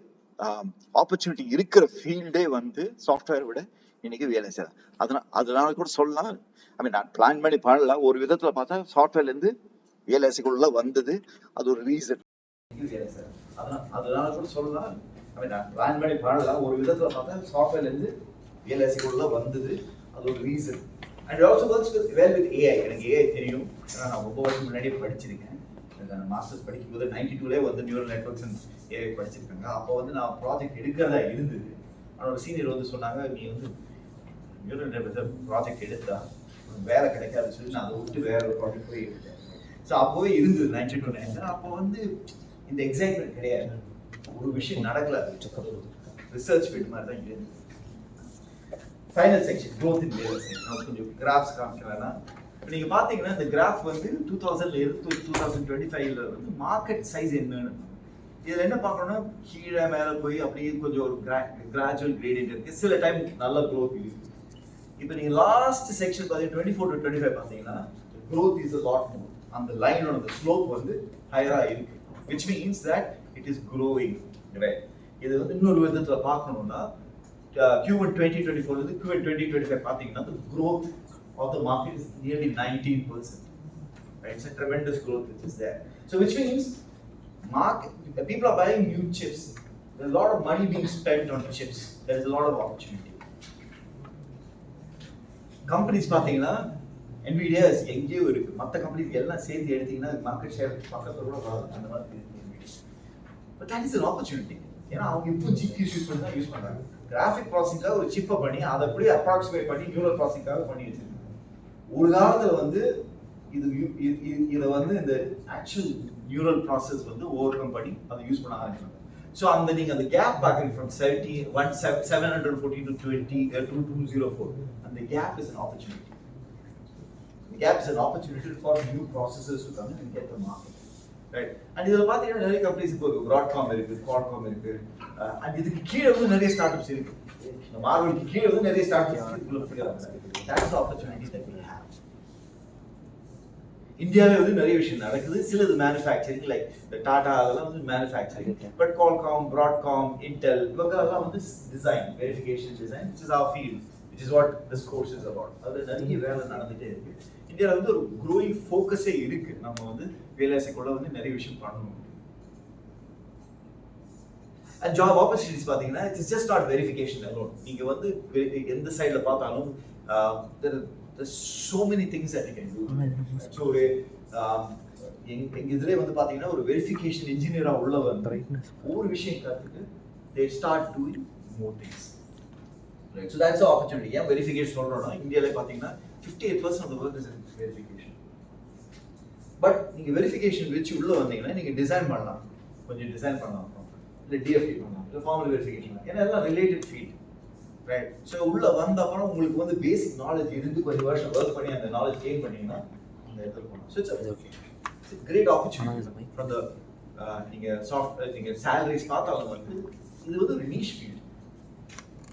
ஆப்பர்ச்சுனிட்டி இருக்கிற ஃபீல்டே வந்து சாஃப்ட்வேர் விட இன்னைக்கு VLSI தான். அதனால கூட சொல்லலாம், நான் பிளான் பண்ணி பண்ணல, ஒரு விதத்துல பார்த்தா சாஃப்ட்வேர்ல இருந்து VLSIக்குள்ள வந்தது அது ஒரு ரீசன். அதனால கூட சொல்லலாம், நான் பிளான் பண்ணி பண்ணல, ஒரு விதத்துல பார்த்தா சாஃப்ட்வேர்ல இருந்து VLSIக்குள்ள வந்தது அது ஒரு reason. And it also works well with AI. எனக்கு AI தெரியும், ஏன்னா நான் ரொம்ப வருஷம் முன்னாடியே படிச்சிருக்கேன். நான் மாஸ்டர்ஸ் படிக்கும்போது 92லே வந்து நியூரல் நெட்வொர்க்ஸ் அண்ட் AI படிச்சிருக்காங்க. அப்போ வந்து நான் ப்ராஜெக்ட் எடுக்கிறதா இருந்தது. ஆனால் ஒரு சீனியர் வந்து சொன்னாங்க, நீ வந்து நியூரல் நெட்வொர்க் ப்ராஜெக்ட் எடுத்தா வேலை கிடைக்காதுன்னு சொல்லி நான் அதை விட்டு வேற ஒரு ப்ராஜெக்ட் போய் எடுத்தேன். ஸோ அப்போவே இருந்தது 92 அப்போ வந்து இந்த எக்ஸைட்மெண்ட் கிடையாது, ஒரு விஷயம் நடக்கல, ரிசர்ச் ஃபீல்ட் மாதிரி தான் இருந்தது. Final section growth in VLSI. நான் கொஞ்சம் கிராஃப்ஸ் காமிக்கிறேன்னா, இப்போ நீங்கள் பார்த்தீங்கன்னா இந்த கிராஃப் வந்து 2000ல இருந்து 2025ல வந்து மார்க்கெட் சைஸ் என்னன்னு, இதில் என்ன பார்க்கணும்னா கீழே மேலே போய் அப்படியே கொஞ்சம் ஒரு கிராஜுவல் கிரேடியன்ட் இருக்குது. சில டைம் நல்ல க்ரோத் இருக்குது. இப்போ நீங்கள் லாஸ்ட் செக்ஷன் பார்த்தீங்கன்னா 24 to 25 பார்த்தீங்கன்னா growth is a lot more. அந்த லைனோட அந்த ஸ்லோப் வந்து ஹையராக இருக்கு, which means that it is growing, right? இது வந்து இன்னொரு விதத்தில் பார்க்கணும்னா Q1 2024 வந்து Q1 2025 பார்த்தீங்கன்னா the growth of the market is nearly 19%. Right? It's a tremendous growth which is there. So which means people are buying new chips. There's a lot of money being spent on chips. There is a lot of opportunity. Companies பார்த்தீங்கன்னா Nvidia எங்கேயோ இருக்கு, மற்ற companies எல்லாம் சேர்ந்து எடுத்தீங்கன்னா market share பக்கத்துல கூட வராது அந்த மாதிரி இருக்கு. But that is an opportunity. ஏன்னா அவங்க இப்போ GPUs யூஸ் பண்ணி தான் யூஸ் பண்றாங்க. கிராஃபிக் ப்ராசஸிங்காக ஒரு சிப்பை பண்ணி அதை அப்படியே அப்ராக்சிமேட் பண்ணி நியூரல் ப்ராசஸிங்காக பண்ணி வச்சிருக்காங்க. ஒரு காலத்தில் வந்து இதை வந்து இந்த ஆக்சுவல் நியூரல் ப்ராசஸ் வந்து ஓவர் கம் பண்ணி அதை யூஸ் பண்ண ஆரம்பிச்சாங்க. ஸோ நீங்கள் அந்த கேப் பார்க்குறீங்க ஃப்ரம் 714 to 2204, அந்த gap is an opportunity. The gap is an opportunity for new processors to come in and get the market. Right? And இதில் பார்த்தீங்கன்னா நிறைய கம்பெனிஸ் இப்போ Broadcom இருக்கு, Qualcomm இருக்கு, அண்ட் இதுக்கு கீழே வந்து நிறைய ஸ்டார்ட் அப்ஸ் இருக்கு. இந்த மார்வெலுக்கு கீழே வந்து நிறைய ஸ்டார்ட் அப்ஸ் இருக்கு. That's the opportunity that we have. இந்தியாவில் வந்து நிறைய விஷயம் நடக்குது. சிலது மேனுஃபேக்சரிங், லைக் இந்த டாடா அதெல்லாம் வந்து manufacturing, but Qualcomm, Broadcom, Intel இவங்கெல்லாம் வந்து design, verification design, which is our field, which is what this course is about. அது நிறைய வேலை நடந்துட்டே இருக்கு. இந்தியாவில் வந்து ஒரு க்ரோயிங் ஃபோக்கஸே இருக்கு. நம்ம வந்து VLSI-குள்ள வந்து நிறைய விஷயம் பண்ணணும். அண்ட் ஜாப் ஆப்பர்ச்சுனிட்டிஸ் பார்த்தீங்கன்னா it's just not verification alone. நீங்கள் வந்து எந்த சைடில் பார்த்தாலும் there's so many things that you can do. So ஒரு எங்க இதிலே வந்து பார்த்தீங்கன்னா ஒரு வெரிஃபிகேஷன் இன்ஜினியராக உள்ள வந்து ஒவ்வொரு விஷயம் கற்றுட்டு they start doing more things. Right? So that's the opportunity. ஏன் வெரிஃபிகேஷன் சொல்கிறோம்னா இந்தியாவிலே பார்த்தீங்கன்னா 58% of the work is in verification. But நீங்கள் வெரிஃபிகேஷன் வச்சு உள்ளே வந்தீங்கன்னா நீங்கள் டிசைன் பண்ணலாம், கொஞ்சம் டிசைன் பண்ணலாம், இல்லை டிஎஃப்டி பண்ணலாம், இல்லை ஃபார்மல் வெரிஃபிகேஷன், ஏன்னா எல்லாம் ரிலேட்டட் ஃபீல்ட். ரைட்? ஸோ உள்ளே வந்த அப்புறம் உங்களுக்கு வந்து பேசிக் நாலேஜ் இருந்து கொஞ்சம் வருஷம் ஒர்க் பண்ணி அந்த நாலேஜ் கெயின் பண்ணிங்கன்னா அந்த இடத்துல போகலாம். So it's great opportunity from the நீங்கள் சேலரிஸ் பார்த்தாலும் வந்து இது வந்து ஒரு நீஷ் ஃபீல்ட்.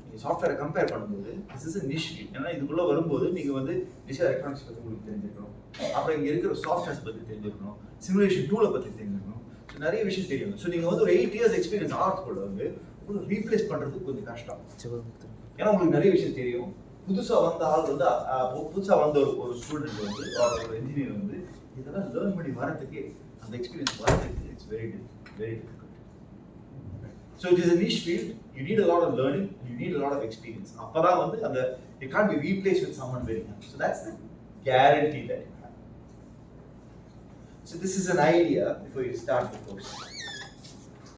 நீங்கள் சாஃப்ட்வேரை கம்பேர் பண்ணும்போது திஸ் இஸ் நிஷ் ஃபீல்ட். ஏன்னா இதுக்குள்ளே வரும்போது நீங்கள் வந்து டிஜிட்டல் எலக்ட்ரானிக்ஸ் பற்றி உங்களுக்கு தெரிஞ்சுக்கணும், அப்புறம் இங்கே இருக்கிற சாஃப்ட்வேர்ஸ் பற்றி தெரிஞ்சுக்கணும், சிமுலேஷன் டூலை பற்றி தெரிஞ்சுக்கணும். ஸோ நிறைய விஷயம் தெரியும். ஸோ நீங்கள் வந்து ஒரு 8 years எக்ஸ்பீரியன்ஸ் ஆர்ட்ஸ்குள்ள வந்து உங்களுக்கு ரீப்ளேஸ் பண்ணுறதுக்கு கொஞ்சம் கஷ்டம். ஏன்னா உங்களுக்கு நிறைய விஷயம் தெரியும். புதுசாக வந்த ஆள் வந்து புதுசாக வந்த ஒரு ஸ்டூடெண்ட் வந்து ஒரு இன்ஜினியர் வந்து இதெல்லாம் லேர்ன் பண்ணி வரதுக்கு, அந்த எக்ஸ்பீரியன்ஸ் வரதுக்கு it's very difficult. So it is a niche field. You need a lot of learning. You need a lot of experience. அப்பதான் வந்து அந்த it can't be replaced with someone very young. So that's the guarantee that you have. So this is an idea before you start the course.